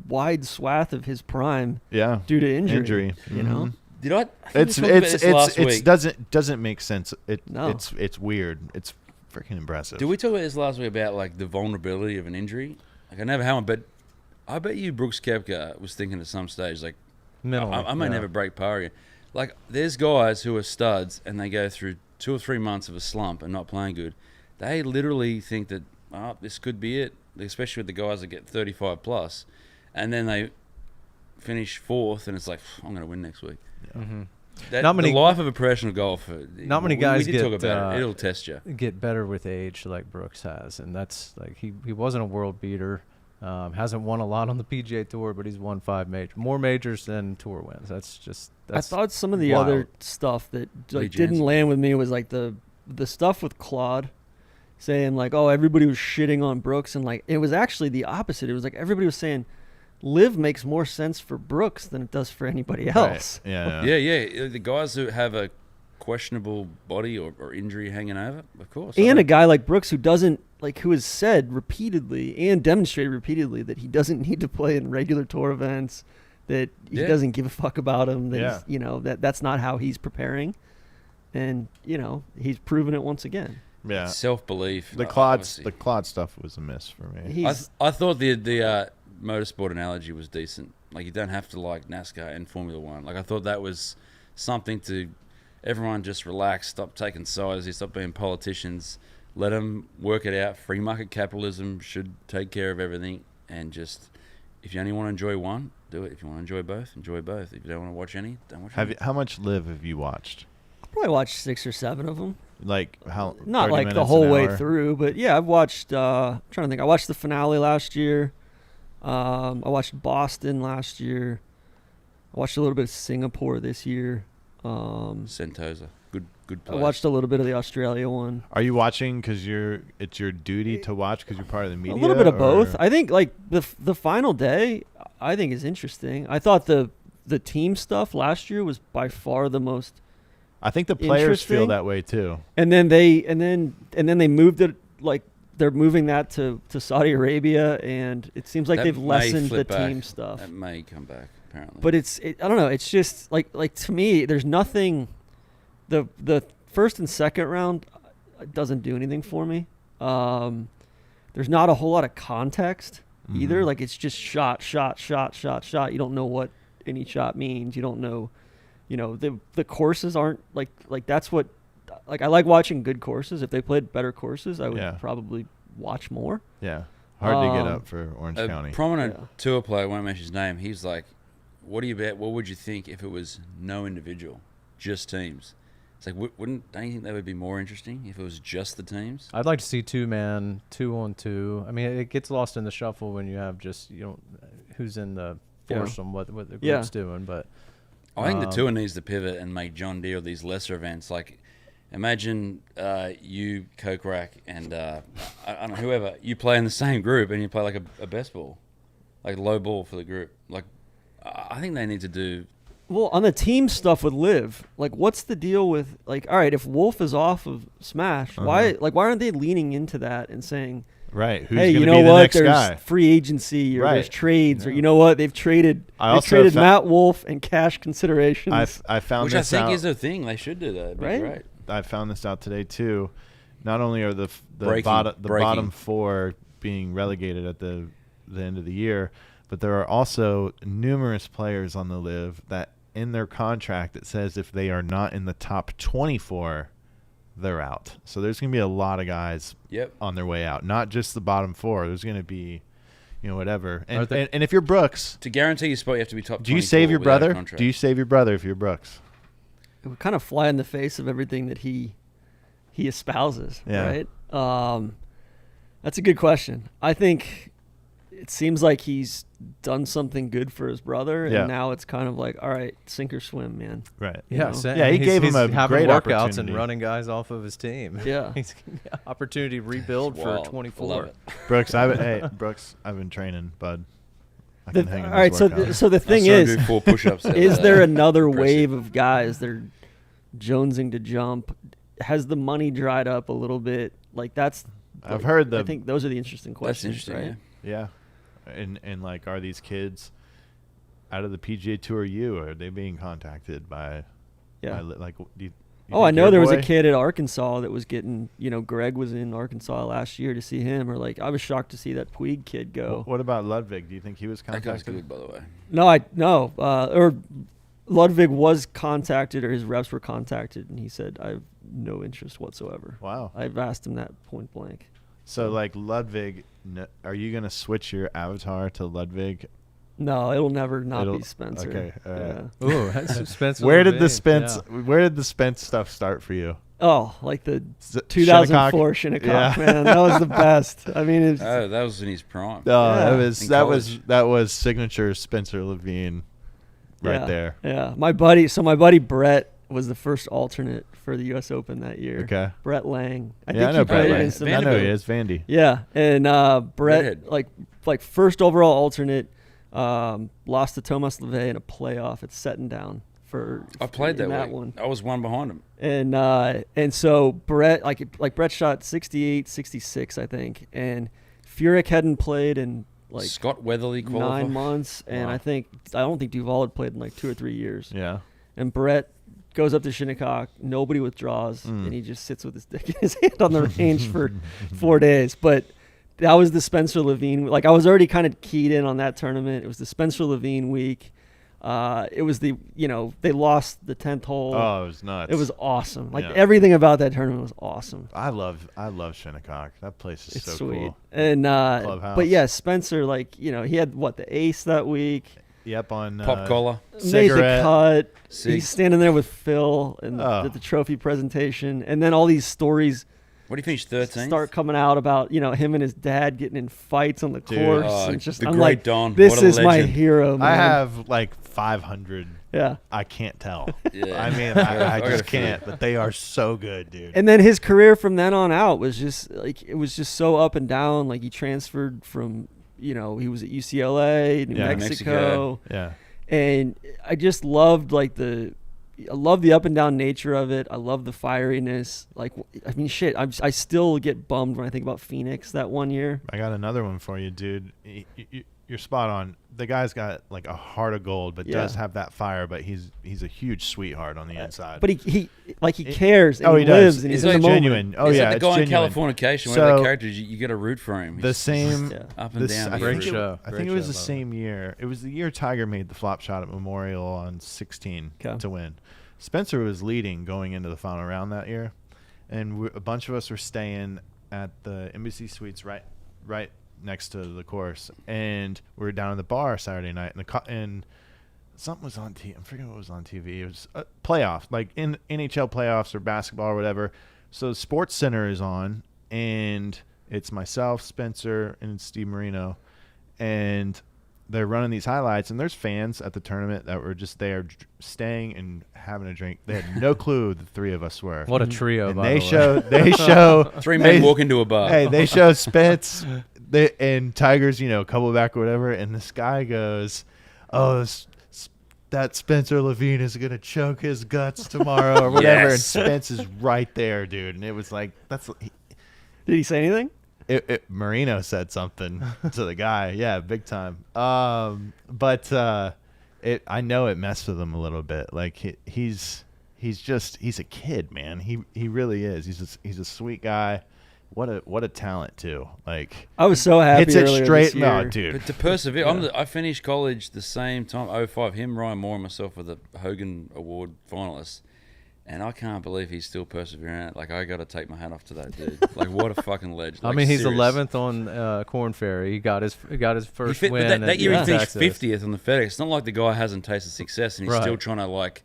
wide swath of his prime Yeah, due to injury. Mhm. Did I think we talked about this last week? doesn't make sense. No. It's weird. It's freaking impressive. Did we talk about this last week about like the vulnerability of an injury? Like I never had one, but I bet you Brooks Koepka was thinking at some stage like, Mentally, I may never break par again. Like there's guys who are studs and they go through 2 or 3 months of a slump and not playing good. They literally think that this could be it, especially with the guys that get 35 plus, and then they finish 4th and it's like I'm going to win next week. Mm-hmm. The life of a professional golfer. Not many guys we did get, talk about it. It'll test you. Get better with age like Brooks has, and that's like he wasn't a world beater. Hasn't won a lot on the PGA Tour, but he's won 5 more majors than Tour wins. I thought some of the wild. other stuff that Lee didn't Janzen. land with me was like the stuff with Claude saying like, oh, everybody was shitting on Brooks, and like it was actually the opposite. It was like everybody was saying Liv makes more sense for Brooks than it does for anybody else. Right. Yeah. Yeah. The guys who have a questionable body or injury hanging over, of course. And a guy like Brooks who has said repeatedly and demonstrated repeatedly that he doesn't need to play in regular tour events, that he doesn't give a fuck about him, that he's, that's not how he's preparing. And, he's proven it once again. Yeah. Self-belief. The Claude stuff was a miss for me. I thought the motorsport analogy was decent. Like you don't have to like NASCAR and Formula One. Like I thought that was something to everyone just relax, stop taking sides, stop being politicians, let them work it out. Free market capitalism should take care of everything, and just if you only want to enjoy one, do it. If you want to enjoy both, enjoy both. If you don't want to watch any, don't watch any. How much Live have you watched? I probably watched 6 or 7 of them. Like how? Not 30 like the minutes, whole an way hour? through, but yeah, I've watched. I'm trying to think. I watched the finale last year. I watched Boston last year. I watched a little bit of Singapore this year. Sentosa, good place. I watched a little bit of the Australia one. Are you watching because it's your duty to watch because you're part of the media? A little bit of or- both. I think like the final day, I think is interesting. I thought the team stuff last year was by far the most. I think the players feel Interesting. that way too. And then they moved it like they're moving that to Saudi Arabia, and it seems like That they've may lessened the flip back. team stuff. That may come back apparently. But I don't know. It's just like to me, there's nothing. The first and second round doesn't do anything for me. There's not a whole lot of context either. Mhm. Like it's just shot. You don't know what any shot means. You don't know. The courses aren't like that's what. Like I like watching good courses. If they played better courses, I would probably watch more. Yeah, hard to get up for Orange a County. prominent tour player, I won't mention his name, he's like, what do you bet? What would you think if it was no individual, just teams? It's like, don't you think that would be more interesting if it was just the teams? I'd like to see 2-man, 2-on-2. I mean, it gets lost in the shuffle when you have just who's in the foursome, what the group's doing. But I think the tour needs to pivot and make John Deere these lesser events. Like, imagine you, Coke Rack, and I don't know, whoever, you play in the same group and you play like a best ball, like low ball for the group. Like, I think they need to do. Well, on the team stuff with Liv, like, what's the deal with like? All right, if Wolf is off of Smash, why aren't they leaning into that and saying, Right. Who's hey, going you to know be the what? next There's guy? free agency, or there's Right. trades, or Yeah. you know what? They've traded. I They also traded found- Matt Wolf and cash considerations. I found Which I this think out. is a thing. They should do that. It'd be Right? great. I found this out today too. Not only are the Breaking. bottom 4 being relegated at the end of the year, but there are also numerous players on the Live that in their contract it says if they are not in the top 24, they're out. So there's going to be a lot of guys Yep. on their way out, not just the bottom 4. There's going to be, whatever. Are And, they- and if you're Brooks, To guarantee your spot, you have to be top. do you save 24 your without a brother? contract. Do you save your brother if you're Brooks? It would kind of fly in the face of everything that he espouses, Yeah. right? That's a good question. I think it seems like he's done something good for his brother, and Yeah. now it's kind of like, all right, sink or swim, man. Right. You know? same. Yeah, he gave him he's a having great workouts opportunity. and running guys off of his team. Yeah. He's opportunity to rebuild It's for wild. I 24. love it. Brooks, Brooks, I've been training, bud. I The- can hang in all right, this so workout. so the I thing saw him is, do 4 push-ups. is there another Impressive. wave of guys that are jonesing to jump? Has the money dried up a little bit? Like that's. I've like, heard I think those are the interesting That's questions, interesting. right? Yeah. Yeah. And like, are these kids out of the PGA Tour U? Are they being contacted by? Yeah. Like, do you Oh, I think know your there was a boy- kid at Arkansas that was getting, Greg was in Arkansas last year to see him, or like I was shocked to see that Puig kid go. What about Ludwig? Do you think he was That guy's contacted? good, by the way. No, or Ludwig was contacted, or his reps were contacted, and he said, "I have no interest whatsoever." Wow. I've asked him that point blank. So like Ludwig, are you gonna switch your avatar to Ludwig? No, it'll never not It'll- be Spencer. okay, all right. Yeah. Ooh, that's Spencer. Where did Levine, the Spence? yeah. Where did the Spence stuff start for you? Oh, like the Z- 2004 Shinnecock, Yeah. man. That was the best. I mean, it's, Oh, that was in his prime. Oh, Yeah. that was signature Spencer Levine, right yeah, there. Yeah, my buddy Brett was the first alternate for the U.S. Open that year. Okay. Brett Lang. I Yeah, think I know he Brett played Lang. against him. I know he Vanderbilt. is Vandy. Yeah, and Brett, Redhead. like first overall alternate, lost to Thomas LeVay in a playoff at Setting Down for. I played in that, one. I was one behind him. And so Brett, like Brett shot 68, 66, I think, and Furyk hadn't played in like Scott Weatherly qualified. 9 months, and Wow. I don't think Duval had played in like 2 or 3 years. Yeah. And Brett goes up to Shinnecock, nobody withdraws, Mm. and he just sits with his dick in his hand on the range for 4 days. But that was the Spencer Levine. Like I was already kind of keyed in on that tournament. It was the Spencer Levine week. It was they lost the 10th hole. Oh, it was nuts. It was awesome. Like Yeah. everything about that tournament was awesome. I love Shinnecock. That place is It's so sweet. cool. And Clubhouse. but yeah, Spencer, like, he had the ace that week. Yep, on Pop collar. Made the cigarette. cut. Sig. He's standing there with Phil and Oh. at the trophy presentation, and then all these stories What do you finish 13th? start coming out about him and his dad getting in fights on the Dude. course. Oh, And just the I'm great like, Don. this What a is my legend. hero, man. I have like 500. Yeah. I can't tell. Yeah. I mean, I I got just a few. can't. But they are so good, dude. And then his career from then on out was just like, it was just so up and down. Like he transferred from, he was at UCLA, New Yeah, Mexico. Yeah. And I just loved I love the up and down nature of it. I love the fieriness. Like, I mean, shit, I still get bummed when I think about Phoenix that one year. I got another one for you, dude. You're spot on. The guy's got like a heart of gold, but Yeah. does have that fire. But he's a huge sweetheart on the inside. But he cares and Oh, he he does. lives and he's It's in the moment. genuine. Oh It's yeah, like the it's guy in genuine. Californication. One So- of the characters, you got to root for him. The He's same. Yeah. up and down. I Great think it- show. I Great think it was show, the by the same year. It was the year Tiger made the flop shot at Memorial on 16 Okay. to win. Spencer was leading going into the final round that year, and a bunch of us were staying at the Embassy Suites right next to the course, and we were down at the bar Saturday night, and something was on TV. I'm forgetting what was on TV. It was a playoff, like in NHL playoffs or basketball or whatever. So Sports Center is on, and it's myself, Spencer, and Steve Marino, and they're running these highlights, and there's fans at the tournament that were just there staying and having a drink. They had no clue the three of us were. What a trio, And by they the way. show Three men they- walk into a bar. Hey, they show Spence and Tigers, a couple back or whatever, and this guy goes, "Oh, that Spencer Levine is gonna choke his guts tomorrow or whatever," Yes. and Spence is right there, dude. And it was like Did he say anything? Marino said something to the guy, yeah, big time. But I know it messed with him a little bit. Like he's a kid, man. He really is. He's a sweet guy. What a talent too. Like I was so happy hits it earlier straight. this year. No, dude. But to persevere, I finished college the same time, 05. Him, Ryan Moore, and myself were the Hogan Award finalists. And I can't believe he's still persevering. Like, I got to take my hat off to that dude. Like, what a fucking legend. I Like, mean, he's serious. 11th on Corn Ferry. He got his first win. But that year in he finished Texas. 50th on the FedEx. It's not like the guy hasn't tasted success and he's Right. still trying to, like,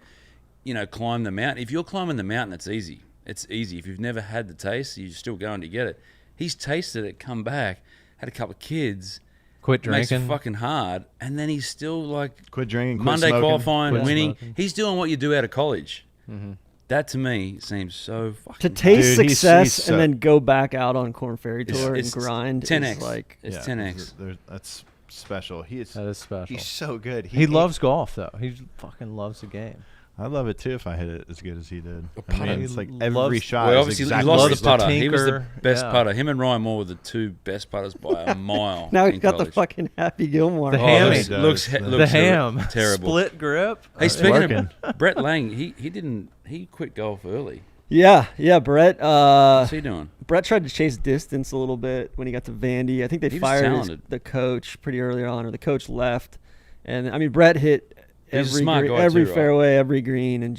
climb the mountain. If you're climbing the mountain, it's easy. It's easy. If you've never had the taste, you're still going to get it. He's tasted it, come back, had a couple of kids. Quit Makes drinking. it fucking hard, and then he's still like Quit drinking. Quit Monday smoking. qualifying, Quit winning. smoking. He's doing what you do out of college. Mm-hmm. That to me seems so To fucking. taste Dude, he's success so- and then go back out on Corn Ferry It's- Tour it's and grind 10x. is like It's Yeah, 10x. That's special. He is. That is special. He's so good. He loves golf, though. He fucking loves the game. I love it too if I hit it as good as he did. I putter. mean, it's like He every loves- shot. Well, is obviously exactly he lost loves the putter. the He was the tinker. best Yeah. putter. Him and Ryan Moore were the two best putters by a mile. now in he's got the college. fucking Happy Gilmore. The Oh, hammy. He does. looks The ham. terrible. Split grip. Hey, speaking working. of Brett Lang, he quit golf early. Yeah, Brett. What's he doing? Brett tried to chase distance a little bit when he got to Vandy. I think they He was fired talented. the coach pretty early on, or the coach left. And I mean, Brett hit He's a every smart guy every too, right? fairway, every green, and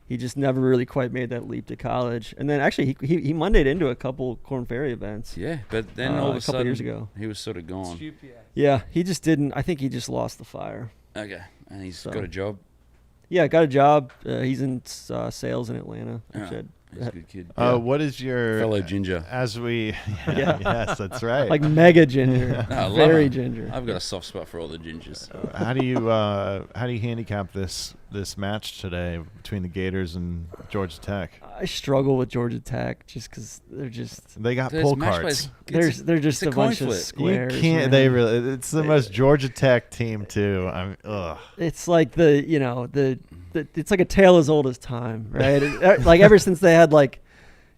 he just never really quite made that leap to college. And then actually he Mondayed into a couple Corn Ferry events. Yeah, but then a all of a couple sudden years ago. he was sort of gone. Yeah, he just didn't. I think he just lost the fire. Okay, and he's So. got a job. Yeah, got a job. He's in sales in Atlanta. Yeah, Actually, he's a good kid. What is your Fellow ginger. As we, Yeah. yes, that's right. like mega ginger, No, I love very it. ginger. I've got a soft spot for all the gingers. how do you handicap this match today between the Gators and Georgia Tech? I struggle with Georgia Tech just because they're just They got There's pull match cards. plays. they're just it's a a coin bunch of flip. You squares. can't. man. They really. It's the most Georgia Tech team too. I'm. Ugh. It's like the it's like a tale as old as time, right? Like ever since they had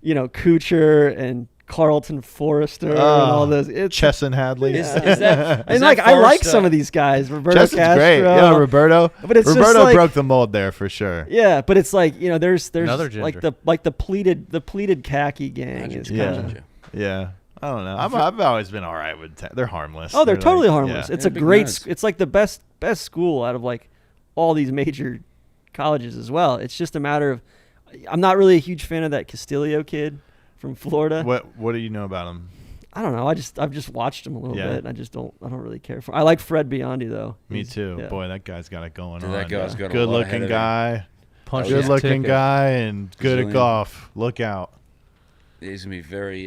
Kuchar and Carlton Forrester and all those. It's Chesson Hadley. Is that- and is like that I like Forrester? some of these guys. Roberto Chesson's Castro. great. Yeah, Roberto. But it's just Roberto like- broke the mold there for sure. Yeah, but it's like there's Another like ginger. the pleated khaki gang is Ginger. kind of. Ginger. Yeah. I don't know. I've always been all right with Tech. They're harmless. Oh, they're totally like- harmless. yeah. It's They're a big great. nerds. It's like the best school out of like all these major colleges as well. It's just a matter of. I'm not really a huge fan of that Castillo kid from Florida. What do you know about them? I don't know. I've just watched him a little Yeah. bit. And I don't really care for. I like Fred Biondi though. Me He's- too. yeah. Boy, that guy's got it going Dude, on. that guy's got a good lot ahead looking of him. Punch guy. Oh, his Good looking ticket. guy and good at Brazilian. golf. Look out. He's gonna be very.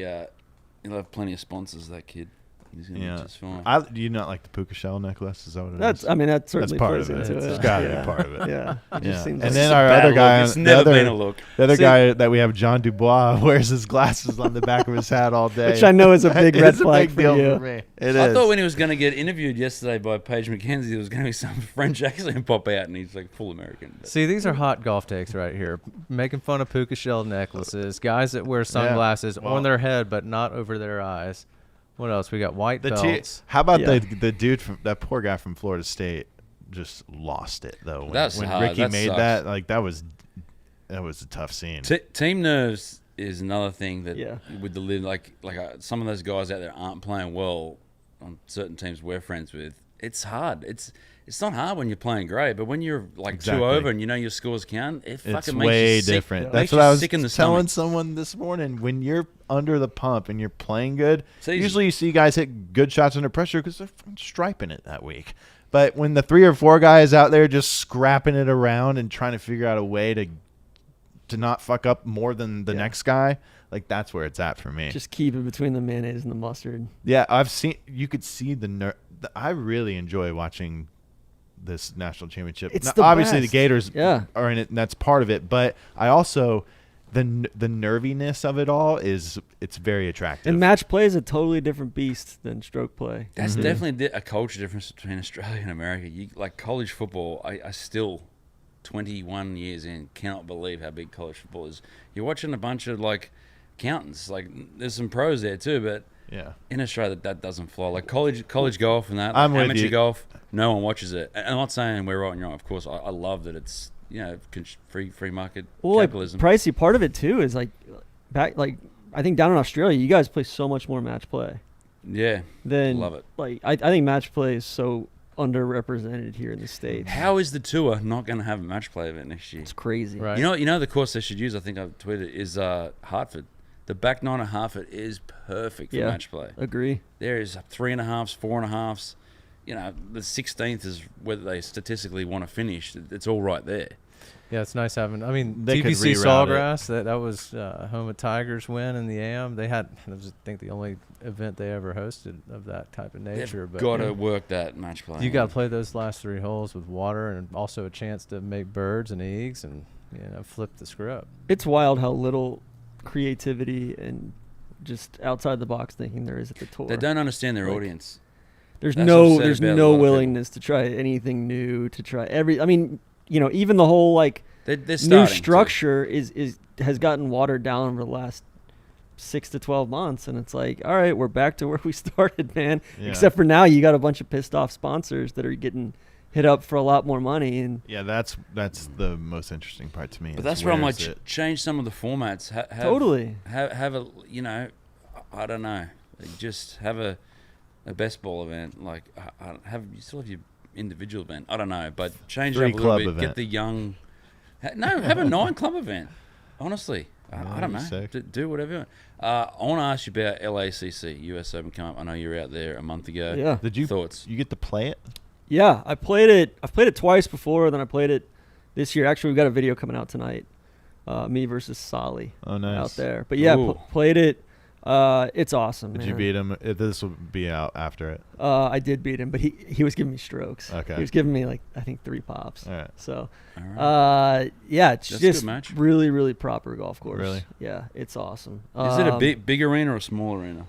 He'll have plenty of sponsors. That kid. He's gonna Yeah. be just fine. Do you not like the puka shell necklace? Is that what it That's. is? I mean, that That's certainly part plays of it. into it. It's got to yeah. be part of it. Yeah. It Yeah. just seems And like then a our bad other look. guy, It's never been a look. the other See- guy that we have, John Dubois, wears his glasses on the back of his hat all day. which I know is a big It red is a flag big for deal you. for me. It I is. thought when he was going to get interviewed yesterday by Paige McKenzie, there was going to be some French accent pop out, and he's like full American. But See, these are hot golf takes right here. Making fun of puka shell necklaces, guys that wear sunglasses Well- on their head but not over their eyes. What else? We got white The belts. how about Yeah. the dude from that poor guy from Florida State just lost it though when, That's when hard. Ricky That made sucks. that, like that was a tough scene. team nerves is another thing that Yeah. with the live some of those guys out there aren't playing well on certain teams we're friends with. It's hard. It's not hard when you're playing great, but when you're like Exactly. 2 over and you know your scores count, it It's fucking makes way you sick. different. It That's makes what you I was sick in the telling stomach. someone this morning. When you're under the pump and you're playing good, It's easy. usually you see guys hit good shots under pressure because they're fucking striping it that week. But when the 3 or 4 guys out there just scrapping it around and trying to figure out a way to not fuck up more than the Yeah. next guy, like that's where it's at for me. Just keep it between the mayonnaise and the mustard. Yeah, you could see I really enjoy watching this national championship. It's Now, the obviously best. the Gators Yeah. are in it, and that's part of it. But I also the nerviness of it all it's very attractive. And match play is a totally different beast than stroke play. That's Mm-hmm. definitely a culture difference between Australia and America. You like college football. I still, 21 years in, cannot believe how big college football is. You're watching a bunch of like accountants. Like there's some pros there too, but yeah, in Australia that doesn't fly. Like college golf and that. I'm like with amateur you. golf, no one watches it. And I'm not saying we're right and wrong. Of course, I love that it's free market Well, like capitalism. pricey part of it too is like I think down in Australia you guys play so much more match play Yeah, than love it. Like I think match play is so underrepresented here in the States. How is the tour not going to have a match play event next year? It's crazy. Right. You know the course they should use. I think I've tweeted is Hartford. The back nine at Hartford is perfect for match play. Agree. There is 3.5s, 4.5s. You know, the 16th is where they statistically want to finish. It's all right there. Yeah, it's nice having. I mean, They could TBC reroute Sawgrass. That was home of Tigers win in the AM. They had, I think, the only event they ever hosted of that type of nature. They've But got to work that match play. you got to play those last 3 holes with water and also a chance to make birds and eggs and flip the script. It's wild how little creativity and just outside the box thinking there is at the tour. They don't understand their Like, audience. There's That's what I've said there's about a no lot of willingness to try anything new, to try I mean, even the whole like They're new starting to. structure has gotten watered down over the last 6 to 12 months, and it's like, all right, we're back to where we started, man. Yeah. Except for now, you got a bunch of pissed off sponsors that are getting hit up for a lot more money, and Yeah, that's the most interesting part to me. But is that's where I'm where like, is it? change some of the formats. totally. Have a, I don't know. Just have a best ball event. Like, you still have your individual event. I don't know, but change it 3 up a little club bit. event. Get the young. Have a 9 club event. Honestly, I don't know. sick. Do whatever you want. I want to ask you about LACC, US Open come up. I know you were out there a month ago. Yeah. Did you Thoughts? You get to play it? Yeah, I've played it twice before, then I played it this year. Actually, we've got a video coming out tonight. Me versus Solly Oh, nice. out there. But yeah, Ooh. played it. It's awesome, Did man. you beat him? This will be out after it. I did beat him, but he was giving me strokes. Okay. He was giving me like I think 3 pops. All right. So, All right. yeah, it's That's a good just match. really, really proper golf course. Really? Yeah, it's awesome. Is it a big arena or a small arena?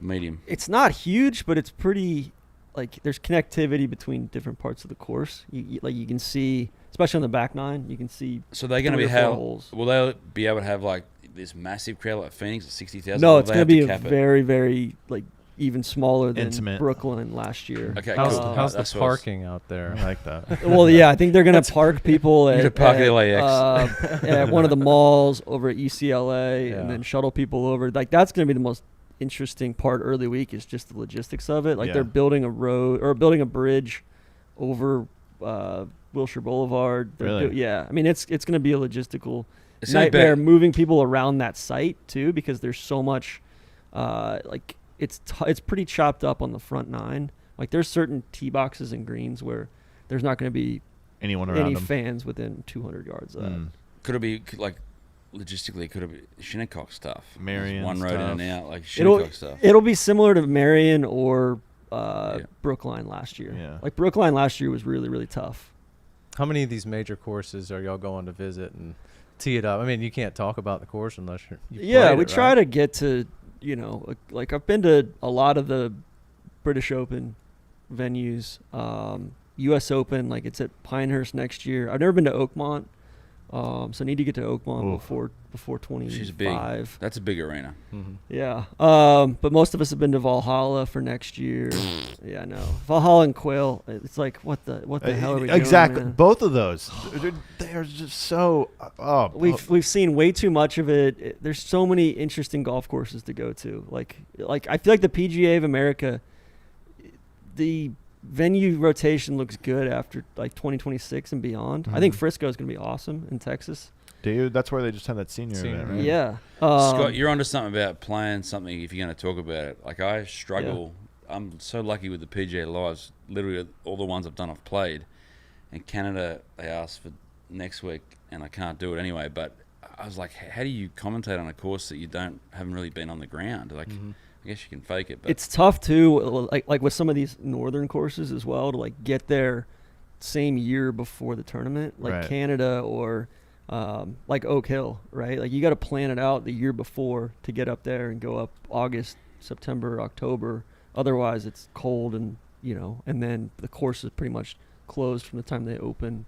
Medium. It's not huge, but it's pretty. Like there's connectivity between different parts of the course. You can see, especially on the back nine, you can see. So they're going to 3 be or 4 how? holes. Will they be able to have like this massive crowd like Phoenix at 60,000? No, Or it's they going have to be a cap it? very, very like even smaller than Intimate. Brooklyn last year. Okay, How's, cool. how's the That's what I was- parking out there? I like that. Well, yeah, I think they're going to park people You at, could park at at, LAX. at one of the malls over at UCLA, Yeah. and then shuttle people over. Like that's going to be the most interesting part early week is just the logistics of it. Like Yeah. they're building a road or building a bridge over Wilshire Boulevard. Really? Yeah, I mean it's going to be a logistical It's gonna be nightmare bad. moving people around that site too, because there's so much like it's pretty chopped up on the front nine. Like there's certain tee boxes and greens where there's not going to be Anyone around any him? fans within 200 yards of that. Mm. Could it be like logistically? Could it be Shinnecock stuff? Marion one road in stuff. and out like It'll Shinnecock stuff. it'll be similar to Marion or Yeah. Brookline last year. Yeah. Like Brookline last year was really, really tough. How many of these major courses are y'all going to visit and tee it up? I mean, you can't talk about the course unless you Yeah, played we it, try right? to get to, like I've been to a lot of the British Open venues. U.S. Open, like it's at Pinehurst next year. I've never been to Oakmont, so I need to get to Oakmont Oof. before 25. She's big. That's a big arena. Mhm. Yeah, but most of us have been to Valhalla for next year. Yeah, no, Valhalla and Quail. It's like what the hell are we exactly. doing, man? Both of those. They're just so. We've seen way too much of it. There's so many interesting golf courses to go to. Like I feel like the PGA of America, the venue rotation looks good after like 2026 and beyond. I think Mhm. Frisco is going to be awesome in Texas. Dude, that's where they just had that senior Senior, event, right? Yeah. Scott, you're onto something about playing something if you're going to talk about it. Like I struggle. I'm so lucky with the PGA Lives. Literally all the ones I've done, I've played. In Canada, they asked for next week, and I can't do it anyway. But I was like, how do you commentate on a course that you haven't really been on the ground? Like, I guess you can fake it, but It's tough too, like with some of these northern courses as well, to like get there same year before the tournament, like Right. Canada or like Oak Hill, right? Like you got to plan it out the year before to get up there and go up August, September, October. Otherwise, it's cold and and then the course is pretty much closed from the time they open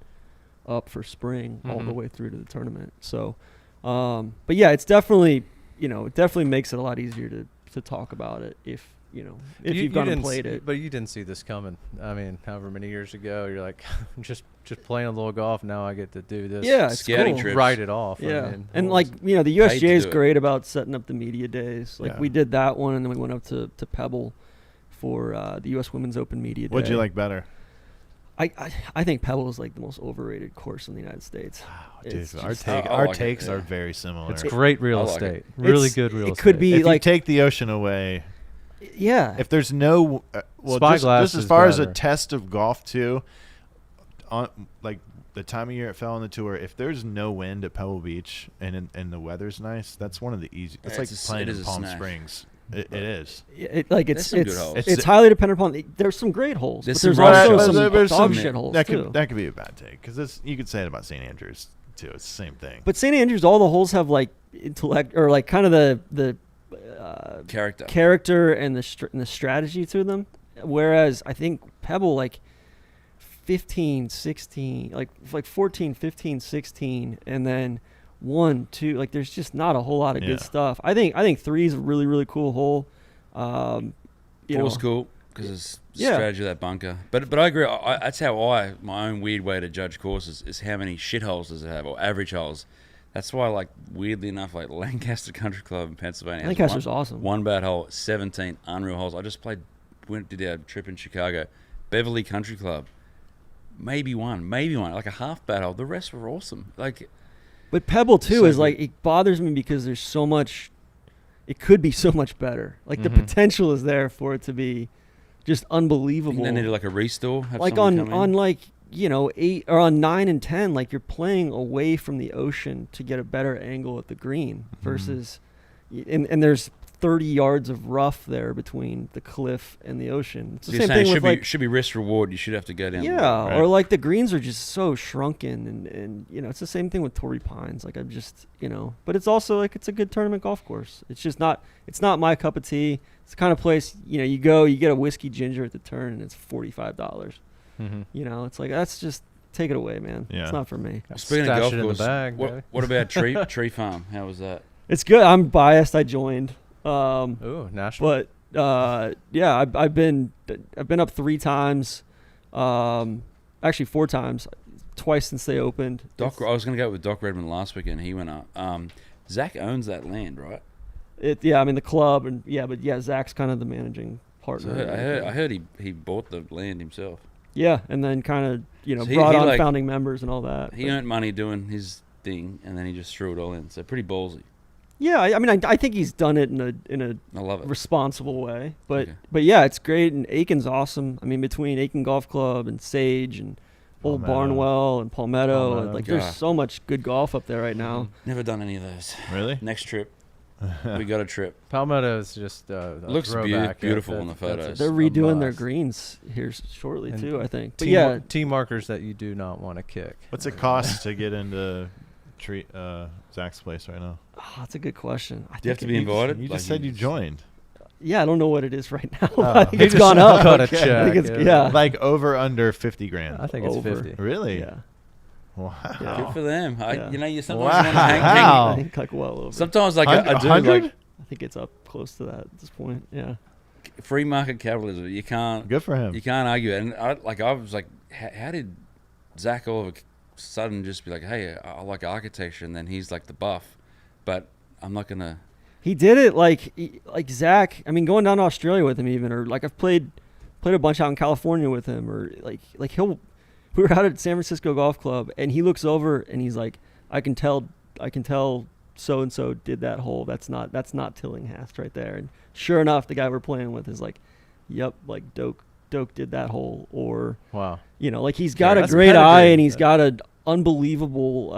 up for spring all the Mhm. way through to the tournament. So, but yeah, it's definitely it definitely makes it a lot easier to talk about it if you've gone and didn't played s- it. But you didn't see this coming. I mean, however many years ago, you're like, just playing a little golf. Now I get to do this. Yeah, it's Scouting cool. trips. Write it off. I Yeah, mean, and well, like the Paid to USGA is do it. great about setting up the media days. Like Yeah. we did that one, and then we went up to Pebble for the U.S. Women's Open Media Day. What'd you like better? I think Pebble is like the most overrated course in the United States. Dude, It's our just- our like it, takes yeah. are very similar. It's great real I like estate. it. Really It's- good real it estate. could be If like you take the ocean away, yeah. if there's no Spyglass just as is far as a better. test of golf too, on like the time of year it fell on the tour, if there's no wind at Pebble Beach and the weather's nice, that's one of the easy. It's Yeah, like it's a- playing it in is a Palm snack. Springs. It is. It's some good holes. it's highly dependent upon. There's some great holes, There's but there's some also rubbish some holes. there's dog some- shit holes that too. could be a bad take because you could say it about St. Andrews too. It's the same thing. But St. Andrews, all the holes have like intellect or like kind of the character and the strategy to them. Whereas I think Pebble, like 15, 16, like 14, 15, 16, and then 1, 2, like there's just not a whole lot of Yeah. good stuff. I think 3 is a really, really cool hole. You know, Four's cool because it's Yeah. strategy of that bunker. But I agree. That's how my own weird way to judge courses is how many shitholes does it have or average holes. That's why, like, weirdly enough, like Lancaster Country Club in Pennsylvania. has Lancaster's awesome. One bad hole, 17 unreal holes. I just did our trip in Chicago. Beverly Country Club, maybe one, like a half bad hole. The rest were awesome. Like, But Pebble too So is like good. it bothers me because there's so much. It could be so much better. Like the Mhm. potential is there for it to be just unbelievable. they needed like a restore. Have Like someone on come in. on like 8 or on 9 and 10, like you're playing away from the ocean to get a better angle at the green versus, and there's 30 yards of rough there between the cliff and the ocean. It's So the you're same saying thing it with like should be risk reward. You should have to go down. yeah, Right. or like the greens are just so shrunken, and it's the same thing with Torrey Pines. Like I'm just but it's also like it's a good tournament golf course. It's just not my cup of tea. It's the kind of place you go, you get a whiskey ginger at the turn, and it's $45. Mhm. It's like that's just take it away, man. Yeah. It's not for me. Speaking Stash of golf it in the course, bag, baby. what about Tree Farm? How was that? It's good. I'm biased. I joined, Ooh, national. but yeah, I've been up 3 times, actually 4 times, twice since they opened. I It's- was going to go with Doc Redmond last weekend. He went up. Zach owns that land, right? I mean the club and Zach's kind of the managing partner. So and I everything. heard he bought the land himself. Yeah, and then kind of So he- brought he on like- founding members and all that. He but- earned money doing his thing, and then he just threw it all in. So pretty ballsy. Yeah, I mean I think he's done it in a I love it. responsible way. But Okay. but yeah, it's great, and Aiken's awesome. I mean between Aiken Golf Club and Sage and Old Palmetto. Barnwell and Palmetto, Palmetto. like God. there's so much good golf up there right now. Never done any of those. Really? Next trip, we got a trip. Palmetto is just a Looks throwback. beautiful in the that's photos. They're a redoing their must. greens here shortly And too, I think. But Tee yeah, tee markers that you do not want to kick. What's it cost to get into Zach's place right now? that's a good question. I Do you have to think be it- invited? You Like, just said you joined. Yeah, I don't know what it is right now. Oh. I think He it's just gone up. cut a Okay. check. I think it's yeah. Like over under 50 grand. I think it's Over. 50. Really? Yeah. Wow. Yeah. Good for them. Yeah. You sometimes want to hang. Wow. I think like well over. Sometimes like I do 100? like I think it's up close to that at this point. Yeah. free market capitalism. You can't Good for him. argue it. And I was like, how did Zach all of a sudden just be like, hey, I like architecture, and then he's like the buff, but I'm not gonna. He did it like Zach. I mean, going down to Australia with him, even, or like I've played a bunch out in California with him, or like we were out at San Francisco Golf Club, and he looks over and he's like, I can tell so and so did that hole. That's not Tillinghast right there. And sure enough, the guy we're playing with is like, yep, like Doak did that hole, or Wow. like he's got Yeah, a that's great eye pedigree. and he's got an unbelievable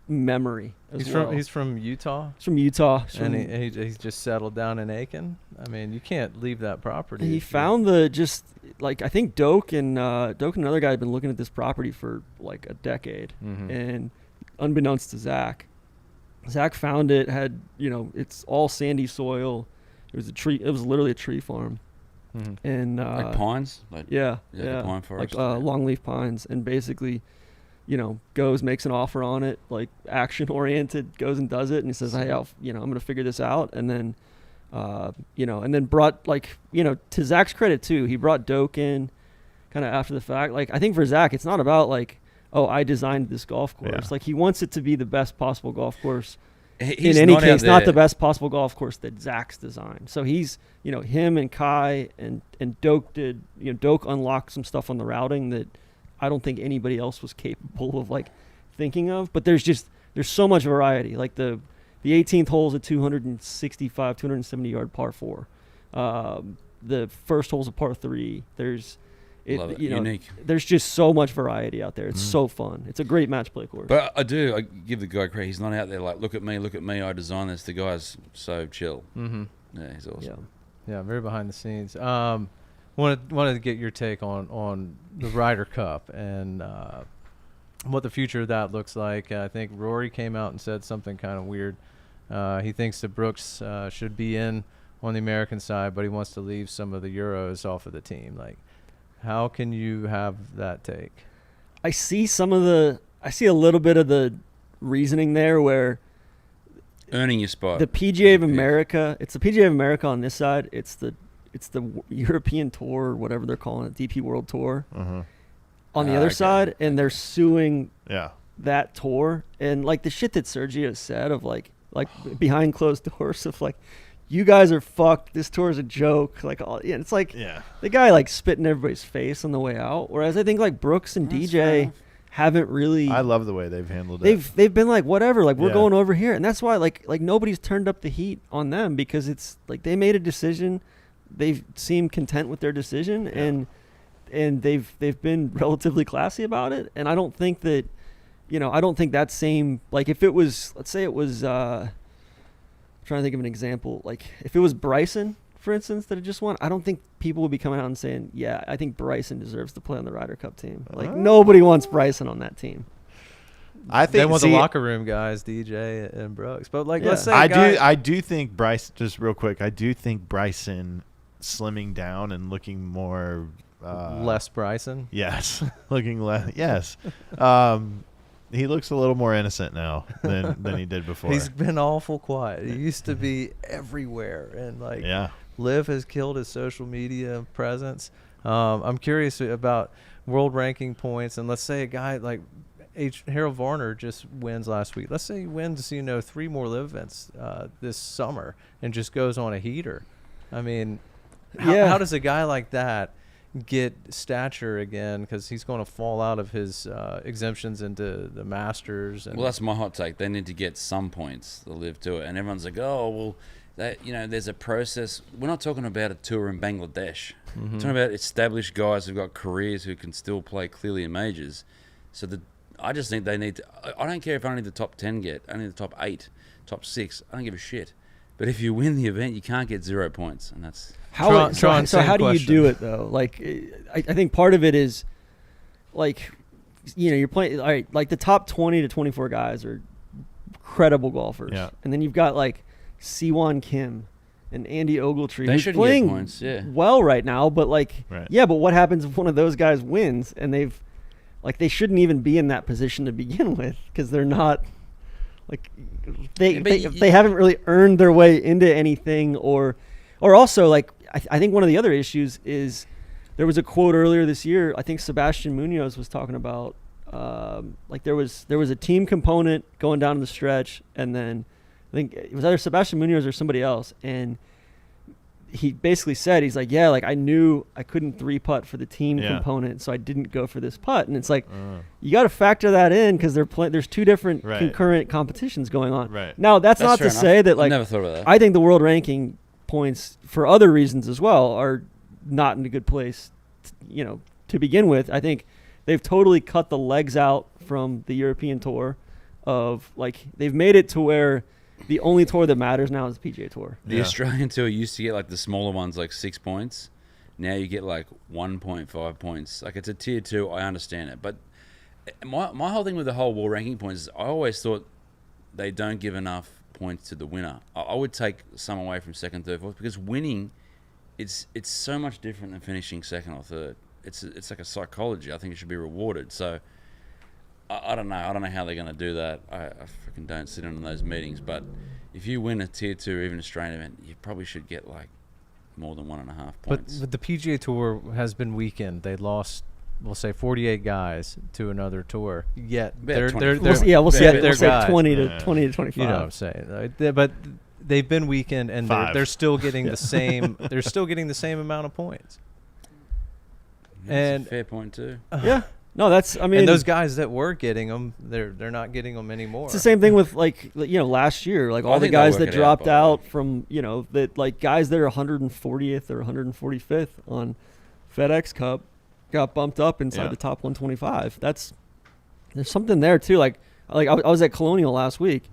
memory as well. He's from Utah, He's from Utah. He's and from- he's just settled down in Aiken. I mean, you can't leave that property. He if you- found I think Doak and another guy had been looking at this property for like a decade, Mhm. and unbeknownst to Zach found it. Had it's all sandy soil. It was a tree. It was literally a tree farm, Mhm. and Like pines, like yeah, the pine forest. like longleaf pines, and basically, makes an offer on it, like action oriented, goes and does it, and he says, hey, I'm gonna figure this out, and then. And then brought to Zach's credit too, he brought Doak in kind of after the fact. Like I think for Zach, it's not about like, oh, I designed this golf course. Yeah. Like he wants it to be the best possible golf course He's in any not out case, not the there- best possible golf course that Zach's designed. So he's, him and Kai and Doak did, Doak unlocked some stuff on the routing that I don't think anybody else was capable of like thinking of. But there's so much variety. Like the 18th hole is a 265, 270 yard par 4. The first hole's a par 3. Love it. Unique. There's just so much variety out there. It's so fun. It's a great match play course. But I give the guy credit. He's not out there like, look at me, I designed this. The guy's so chill. Mm-hmm. Yeah, he's awesome. Yeah, very behind the scenes. Wanted to get your take on the Ryder Cup and what the future of that looks like. I think Rory came out and said something kind of weird. He thinks that Brooks should be in on the American side, but he wants to leave some of the Euros off of the team. Like, how can you have that take? I see a little bit of the reasoning there where Earning your spot. the PGA of America, it's the PGA of America on this side. It's the European Tour, or whatever they're calling it, DP World Tour on the other Okay. side, and they're suing Yeah. that tour. And like the shit that Sergio said of like behind closed doors of like, you guys are fucked. This tour is a joke. Like, it's like the guy like spit in everybody's face on the way out. Whereas I think like Brooks and That's fair DJ enough. haven't really. I love the way they've handled it. They've been like, whatever. Like, we're Yeah. going over here, and that's why like nobody's turned up the heat on them, because it's like they made a decision. They seem content with their decision, and they've been relatively classy about it. And I don't think that, I don't think that same, like, if it was, let's say it was. Trying to think of an example, like if it was Bryson, for instance, that had just won, I don't think people would be coming out and saying, yeah, I think Bryson deserves to play on the Ryder Cup team. Like, nobody wants Bryson on that team. I think They want the locker room guys, DJ and Brooks. But like, let's say I do think Bryce. Just real quick, I do think Bryson slimming down and looking more less Bryson. Yes, looking less. Yes, he looks a little more innocent now than he did before. He's been awful quiet. He used to be everywhere, and like, Liv has killed his social media presence. I'm curious about world ranking points, and let's say a guy like Harold Varner just wins last week. Let's say he wins, 3 more live events this summer and just goes on a heater. I mean, how does a guy like that get stature again, because he's going to fall out of his exemptions into the Masters? And Well, that's my hot take. They need to get some points to live to it. And everyone's like, oh, well, that, there's a process. We're not talking about a tour in Bangladesh. We're talking about established guys who've got careers who can still play clearly in majors. So I just think they need to. I don't care if only the top 10 get, only the top 8, top 6. I don't give a shit. But if you win the event, you can't get 0 points, and that's Tron, so how do you question. do it though? Like, I think part of it is like, you're playing, all right, like the top 20 to 24 guys are credible golfers. Yeah. And then you've got like Siwon Kim and Andy Ogletree, They who's shouldn't get playing points, yeah. well right now, but like, Right. but what happens if one of those guys wins and they shouldn't even be in that position to begin with, because they're not, like, they haven't really earned their way into anything, or also like I think one of the other issues is there was a quote earlier this year. I think Sebastian Munoz was talking about like there was a team component going down the stretch, and then I think it was either Sebastian Munoz or somebody else, and he basically said, he's like, yeah, like I knew I couldn't 3-putt for the team component, so I didn't go for this putt. And it's like, you got to factor that in, because there's 2 different concurrent competitions going on. Right. Now, that's not to fair enough. say that, like, I never thought about that. I think the world ranking points for other reasons as well are not in a good place, to begin with. I think they've totally cut the legs out from the European Tour of, like, they've made it to where the only tour that matters now is the PGA Tour. The Australian Tour used to get like the smaller ones, like 6 points. Now you get like 1.5 points. Like, it's a tier 2. I understand it, but my whole thing with the whole world ranking points is I always thought they don't give enough points to the winner. I would take some away from second, third, fourth, because winning, it's so much different than finishing second or third. It's like a psychology. I think it should be rewarded. So I don't know. I don't know how they're going to do that. I freaking don't sit in on those meetings. But if you win a tier 2, even Australian event, you probably should get like more than 1.5 points. But the PGA Tour has been weakened. They lost we'll say 48 guys to another tour. Yet Bet they're 24. We'll see. they're We'll say guys. 20 to Yeah. 25. You know what I'm saying? But they've been weakened, and Five. they're still getting the same. They're still getting the same amount of points. That's And- a fair point too. Yeah. No, that's. I mean, And those guys that were getting them, they're not getting them anymore. it's the same thing with last year, like I all the think they'll guys work that it out, dropped by the way. out from that like guys that are 140th or 145th on FedEx Cup got bumped up inside Yeah. the top 125. There's something there too. Like I was at Colonial last week.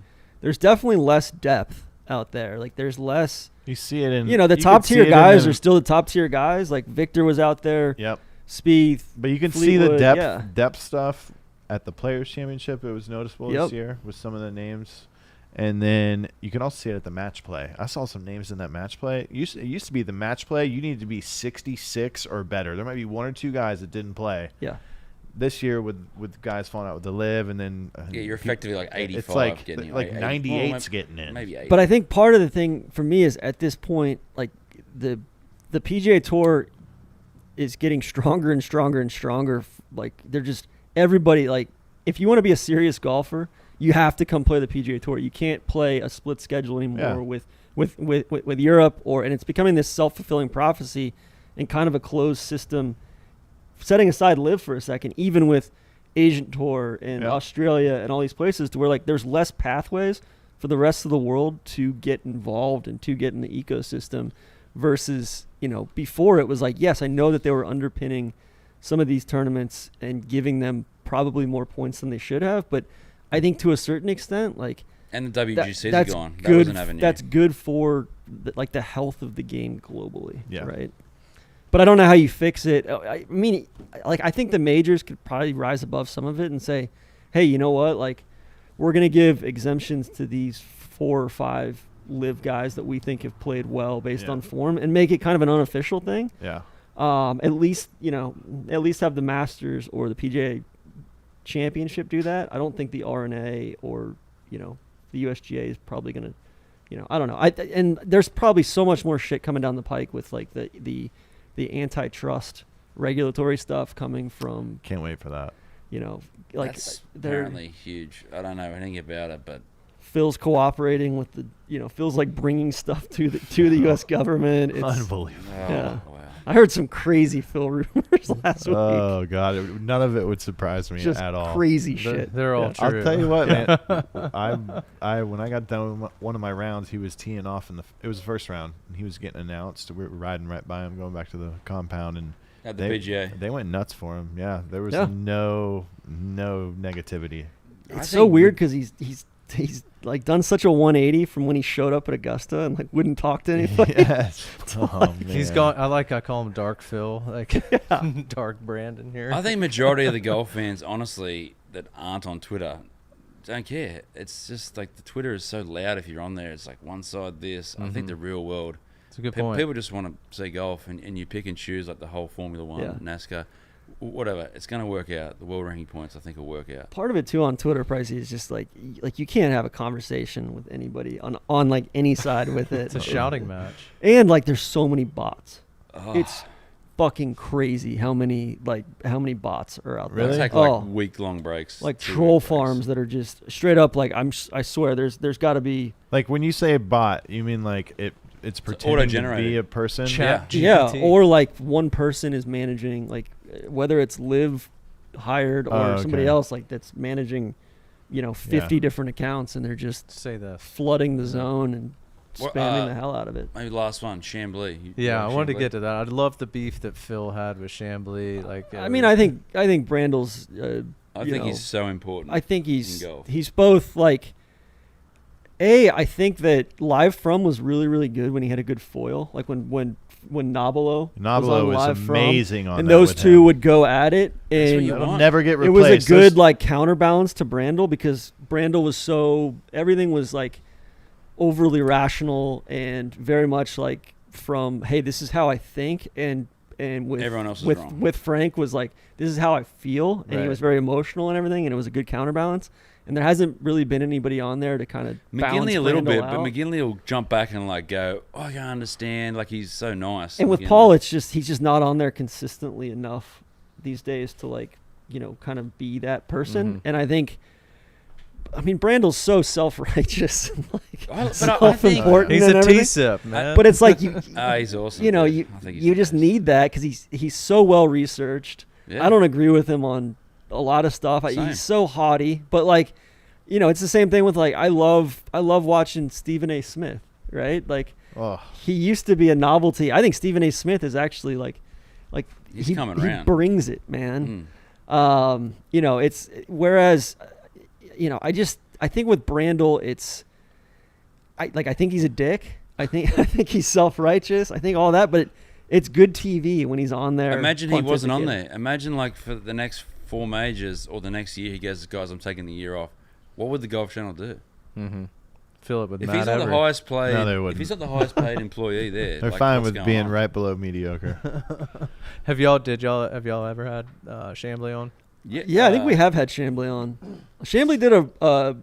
There's definitely less depth out there. Like there's less. You see it in The you top could see tier it in guys the- are still the top tier guys. Like Victor was out there. Yep. Spieth. But you can see the Fleetwood, depth stuff at the Players Championship. It was noticeable Yep. this year with some of the names, and then you can also see it at the match play. I saw some names in that match play. It used to be the match play. You needed to be 66 or better. There might be one or two guys that didn't play. Yeah. This year with guys falling out with the live, and then Yeah, you're effectively like 85 It's like getting in, like 80 98's well, getting in. maybe 80. But I think part of the thing for me is at this point, like the PGA Tour is getting stronger and stronger and stronger. Like they're just everybody. Like if you want to be a serious golfer, you have to come play the PGA Tour. You can't play a split schedule anymore with Europe and it's becoming this self-fulfilling prophecy and kind of a closed system. Setting aside live for a second, even with Asian Tour and Yeah. Australia and all these places, to where like there's less pathways for the rest of the world to get involved and to get in the ecosystem versus, before it was like, yes, I know that they were underpinning some of these tournaments and giving them probably more points than they should have. But I think to a certain extent, like and the WGC's that's gone. That good. was an avenue. That's good for the health of the game globally. Yeah. Right. But I don't know how you fix it. I mean, like I think the majors could probably rise above some of it and say, hey, you know what? Like we're going to give exemptions to these 4 or 5 live guys that we think have played well based Yeah. on form and make it kind of an unofficial thing. Yeah. At least have the Masters or the PGA Championship do that. I don't think the RNA or, the USGA is probably going to, I don't know. And there's probably so much more shit coming down the pike with like the antitrust regulatory stuff coming from, Can't wait for that. like That's they're apparently huge. I don't know anything about it, but Phil's cooperating with Phil's like bringing stuff to the U.S. government. It's, Unbelievable. Yeah. wow. I heard some crazy Phil rumors last week. Oh God, none of it would surprise me Just at all. crazy They're- shit. they're all Yeah. true. I'll tell you what, man. When I got done with one of my rounds, he was teeing off it was the first round, and he was getting announced. We were riding right by him, going back to the compound, and At the PGA. they went nuts for him. Yeah, there was Yeah. no negativity. I It's so think weird because he's like done such a 180 from when he showed up at Augusta and like wouldn't talk to anybody. Yes. Oh, He's man. gone. I call him Dark Phil, like Dark Brandon here. I think majority of the golf fans, honestly, that aren't on Twitter, don't care. It's just like the Twitter is so loud. If you're on there, it's like one side this. I think Mhm. the real world, It's a good point. people just want to see golf, and you pick and choose like the whole Formula One, Yeah. NASCAR, whatever. It's going to work out. The world ranking points, I think, will work out. Part of it too on Twitter, Pricey, is just like you can't have a conversation with anybody on like any side with it. It's a shouting match. And like there's so many bots. Oh, It's fucking crazy how many bots are out Really? there. take like Oh. week-long breaks. Like 2 troll week breaks. farms that are just straight up like I swear there's got to be Like when you say a bot, you mean like it's pretending to auto-generated. be a person? Chat yeah, GPT. or like one person is managing like whether it's Live hired or Oh, somebody okay. else like that's managing 50 different accounts and they're just Say this. flooding the zone and Well, spamming the hell out of it. Maybe last one, Chambly. Yeah, I wanted to Chambly? get to that. I love the beef that Phil had with Chambly. Like, I mean, I think Brandel's I you think know, he's so important. I think in golf. he's both like I think that Live From was really really good when he had a good foil, like when Nobilo Nobilo was Live From, amazing on and that those with two him. would go at it, That's what and you That'll want. never get it replaced. was a good Those- like counterbalance to Brandel because Brandel was so everything was like overly rational and very much like from hey this is how I think and with Everyone else is with wrong. with Frank was like this is how I feel and he Right. was very emotional and everything and it was a good counterbalance and there hasn't really been anybody on there to kind of balance McGinley a little Brandel bit, out. but McGinley will jump back and like go, "Oh, I understand." Like he's so nice. And with McGinley. Paul, he's just not on there consistently enough these days to like, kind of be that person. Mhm. And I think, Brandle's so self-righteous, and like I think- self-important. He's and a everything. T-sip, man. But it's like you, He's awesome. you know, dude. I think he's you the just best. need that because he's so well researched. Yeah. I don't agree with him on a lot of stuff. Same. He's so haughty, but like, it's the same thing with like I love watching Stephen A. Smith, right? Like Oh, he used to be a novelty. I think Stephen A. Smith is actually like He's he coming he around. brings it, man. Mm. It's whereas, I think with Brandle, I think he's a dick. I think he's self-righteous. I think all that, but it's good TV when he's on there. Imagine he wasn't on pontificating. there. Imagine like for the next 4 majors or the next year he goes, guys, I'm taking the year off. What would the Golf Channel do? Mm-hmm. Fill it with If Matt he's not the Every. highest paid, No, they if wouldn't. he's not the highest paid employee there, they're like, fine what's with going being on? right below mediocre. Have y'all ever had Chambly on? Yeah, I think we have had Chambly on. Chambly did a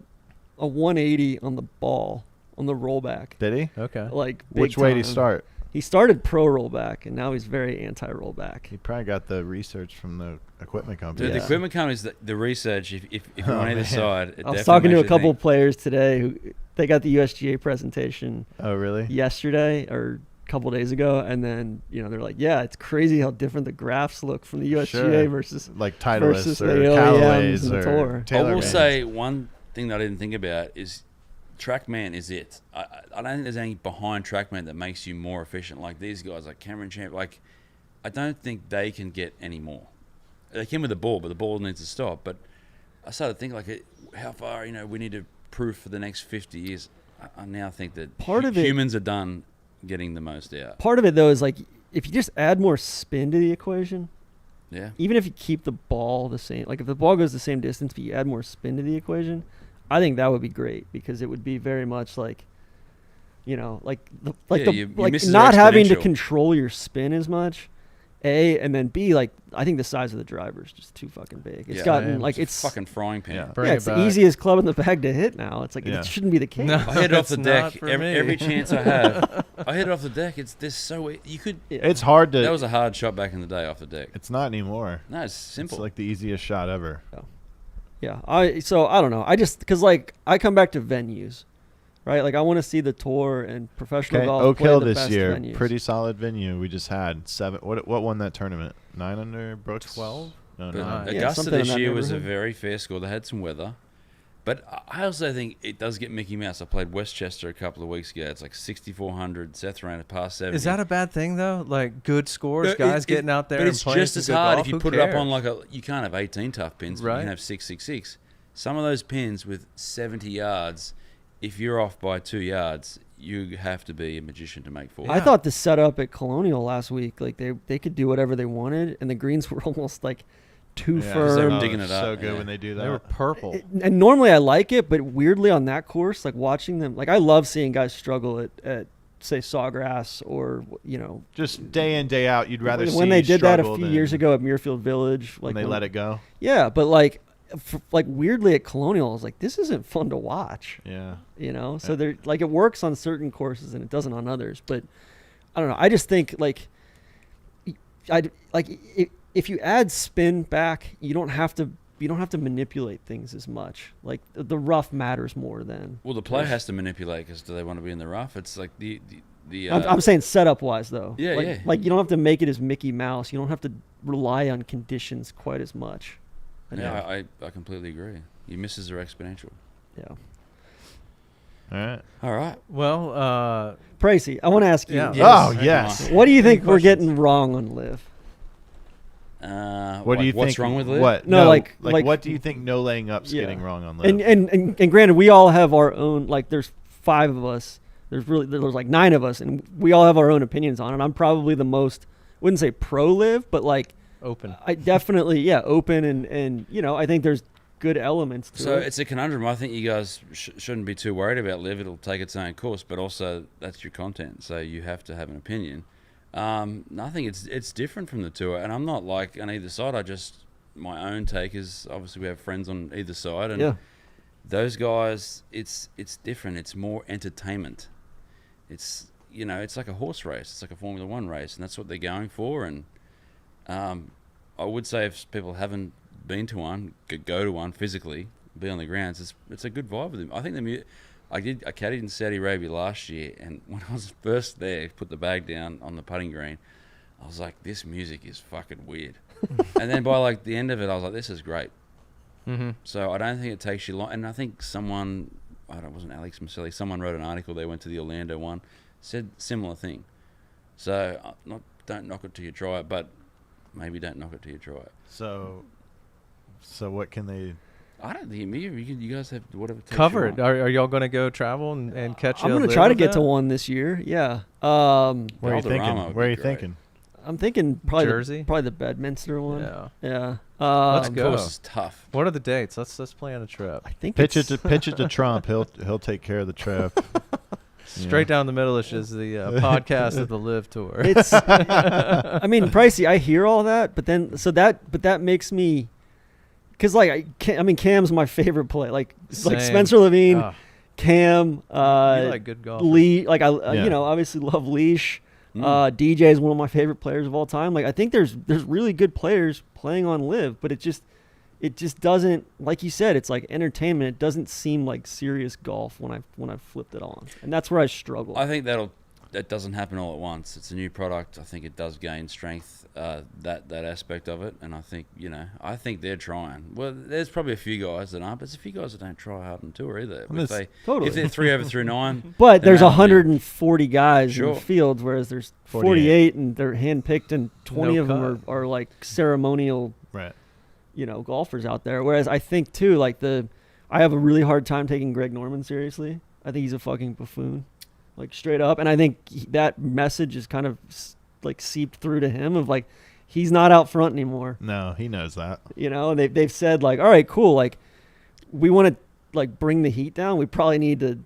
180 on the ball on the rollback. Did he? Okay. Like big Which way did he time. start? He started pro rollback, and now he's very anti rollback. He probably got the research from the equipment company. Dude, Yeah. the equipment companies, the research, if you're Oh, on either man. side, it I was definitely talking to makes a you couple think. players today who they got the USGA presentation Oh, really? yesterday or a couple days ago, and then they're like, yeah, it's crazy how different the graphs look from the USGA Sure. versus Like versus Titleist or the OEMs Callaway's and the or Tour. I will TaylorMade. say one thing that I didn't think about is TrackMan is it. I don't think there's anything behind TrackMan that makes you more efficient. Like these guys, like Cameron Champ, like I don't think they can get any more. They can with the ball, but the ball needs to stop. But I started thinking like, how far we need to prove for the next 50 years. I now think that Part of it- humans are done getting the most out. Part of it though is like if you just add more spin to the equation, Yeah. even if you keep the ball the same, like if the ball goes the same distance, but you add more spin to the equation, I think that would be great because it would be very much like, You miss the not having to exponential. control your spin as much. A, and then B, like I think the size of the driver is just too fucking big. It's Yeah. gotten Yeah. like It's it's fucking frying pan. Yeah. Bring yeah, it it's the back. easiest club in the bag to hit now. It's like Yeah. it shouldn't be the case. No. I hit it off It's the not deck for every me. chance I have. I hit it off the deck. It's this so you could. It's hard to. That was a hard shot back in the day off the deck. It's not anymore. No, it's simple. It's like the easiest shot ever. Yeah, I don't know. I just because like I come back to venues, right? Like I want to see the tour and professional Okay, golf Oak play Hill the this best year, venues. pretty solid venue. We just had 7. What won that tournament? 9 under Brooks. 12? No, But no. Nice. Yeah, Augusta something in this that year was a neighborhood. very fair score. They had some weather. But I also think it does get Mickey Mouse. I played Westchester a couple of weeks ago. It's like 6,400. Seth ran a past 70. Is that a bad thing though? Like good scores, But guys getting out there But and it's playing just some as good hard golf. if you Who put it up on cares? like you can't have 18 tough pins, but you Right. can have 666. Some of those pins with 70 yards, if you're off by 2 yards, you have to be a magician to make 4. I thought the setup at Colonial last week, like they could do whatever they wanted, and the greens were almost like too Yeah, Because they were firm. digging it So up, good yeah. when they do that. They were purple. And normally I like it, but weirdly on that course, like watching them, like I love seeing guys struggle at say Sawgrass or just day in day out. You'd rather see when they did that a struggle few than years ago at Muirfield Village, when like they let it go. Yeah, but like weirdly at Colonial, I was like, this isn't fun to watch. Yeah. So they're like it works on certain courses and it doesn't on others. But I don't know. I just think like if you add spin back, you don't have to manipulate things as much. Like the rough matters more than. Well, the player has to manipulate because do they want to be in the rough? It's like the I'm saying setup wise though. Yeah, like, yeah. Like you don't have to make it as Mickey Mouse. You don't have to rely on conditions quite as much. Yeah, I completely agree. Your misses are exponential. Yeah. All right. All right. Well, Pricey, I want to ask you. Yeah. Oh, Come yes. on. What do you Any think we're questions? getting wrong on Live? What do you think? What's wrong with Liv? What? No, like- what do you think no laying up's Yeah. getting wrong on Liv? And granted, we all have our own. Like, there's 5 of us. There's like 9 of us, and we all have our own opinions on it. I'm probably the most. Wouldn't say pro Live, but like open. I definitely open and I think there's good elements to So it. it's a conundrum. I think you guys shouldn't be too worried about Liv. It'll take its own course, but also that's your content, so you have to have an opinion. I think it's different from the tour, and I'm not like on either side. My own take is obviously we have friends on either side, and Yeah. those guys, it's different. It's more entertainment. It's it's like a horse race. It's like a Formula One race, and that's what they're going for. And I would say if people haven't been to one, go to one physically, be on the grounds. It's a good vibe with them. I think I caddied in Saudi Arabia last year, and when I was first there, put the bag down on the putting green, I was like, this music is fucking weird. And then by like the end of it, I was like, this is great. Mm-hmm. So I don't think it takes you long. And I think someone, it wasn't Alex Maselli, someone wrote an article, they went to the Orlando one, said similar thing. So don't knock it till you try it, but maybe don't knock it till you try it. So what can they? I don't think you guys have whatever. Cover it. Are y'all going to go travel and catch I'm going to try to get to one this year. Yeah. Where are you Valderrama thinking? would be great. Thinking? I'm thinking probably Jersey? probably the Bedminster one. Yeah. Yeah. Let's Of go. course, it's tough. What are the dates? Let's plan a trip. I think Pitch it's, it to Trump. He'll take care of the trip. Straight down the middle is the podcast of the Live Tour. It's. I mean, pricey. I hear all that, but that makes me, because like Cam's my favorite play. Like Same. Spencer Levine, Ah, Cam, you like good golf. Lee. Like Yeah. obviously love Leash. Mm. DJ is one of my favorite players of all time. Like I think there's really good players playing on Live, but it just doesn't, like you said, it's like entertainment. It doesn't seem like serious golf when I've flipped it on, and that's where I struggle. I think that doesn't happen all at once. It's a new product. I think it does gain strength, that aspect of it, and I think they're trying. Well, there's probably a few guys that aren't, but there's a few guys that don't try hard on tour either. Totally. If they're 3 over through 9, But then there's that'll be- 140 guys in Sure. the fields, whereas there's 48. 48 and they're handpicked, and 20 No of them cut. are like ceremonial, Right. golfers out there. Whereas I think too, like I have a really hard time taking Greg Norman seriously. I think he's a fucking buffoon, like straight up. And I think that message is kind of like seeped through to him of like, he's not out front anymore. No, he knows that. And they've said like, all right, cool. Like we want to like bring the heat down. We probably need to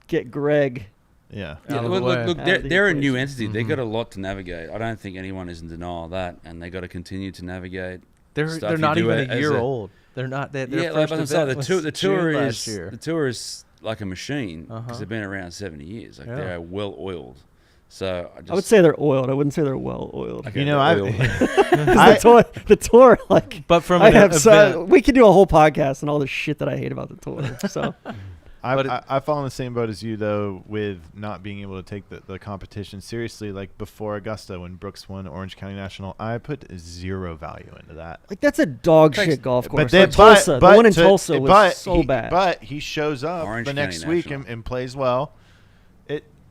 get Greg. Yeah. Out of the way. Look, Out of the they're a new equation. entity. They've Mhm. got a lot to navigate. I don't think anyone is in denial of that, and they got to continue to navigate. They're stuff you not do even it a as year a- old. They're not. Their Yeah, first like I said, event the was tour June is last year. the tour is like a machine because Uh-huh. they've been around 70 years. Like Yeah. they're well oiled. So I would say they're oiled. I wouldn't say they're well oiled. Okay, You know, they're I oiled. The tour, like But from I an have event, we could do a whole podcast on all the shit that I hate about the tour. So I fall in the same boat as you though with not being able to take the competition seriously. Like before Augusta, when Brooks won Orange County National, I put zero value into that. like that's a dog Thanks. shit golf course. But then, Like Tulsa, the one in to- Tulsa was but so bad. But he shows up Orange the County next week National. and plays well.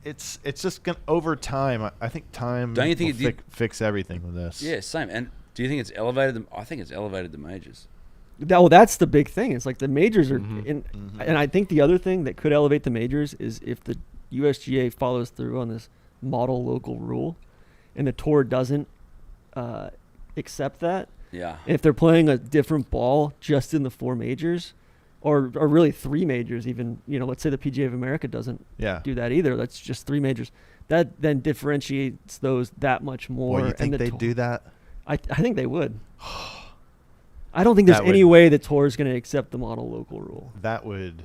It's just gonna over time. I think time Don't you think will it did- fix everything with this. Yeah, same. And do you think it's elevated them? I think it's elevated the majors. That's the big thing. It's like the majors are, Mhm. and I think the other thing that could elevate the majors is if the USGA follows through on this model local rule, and the tour doesn't accept that. Yeah. If they're playing a different ball just in the 4 majors, or really 3 majors, even let's say the PGA of America doesn't Yeah. do that either. That's just 3 majors. That then differentiates those that much more. Well, you think and they do that? I think they would. I don't think there's That any would- way the tour is going to accept the model local rule. That would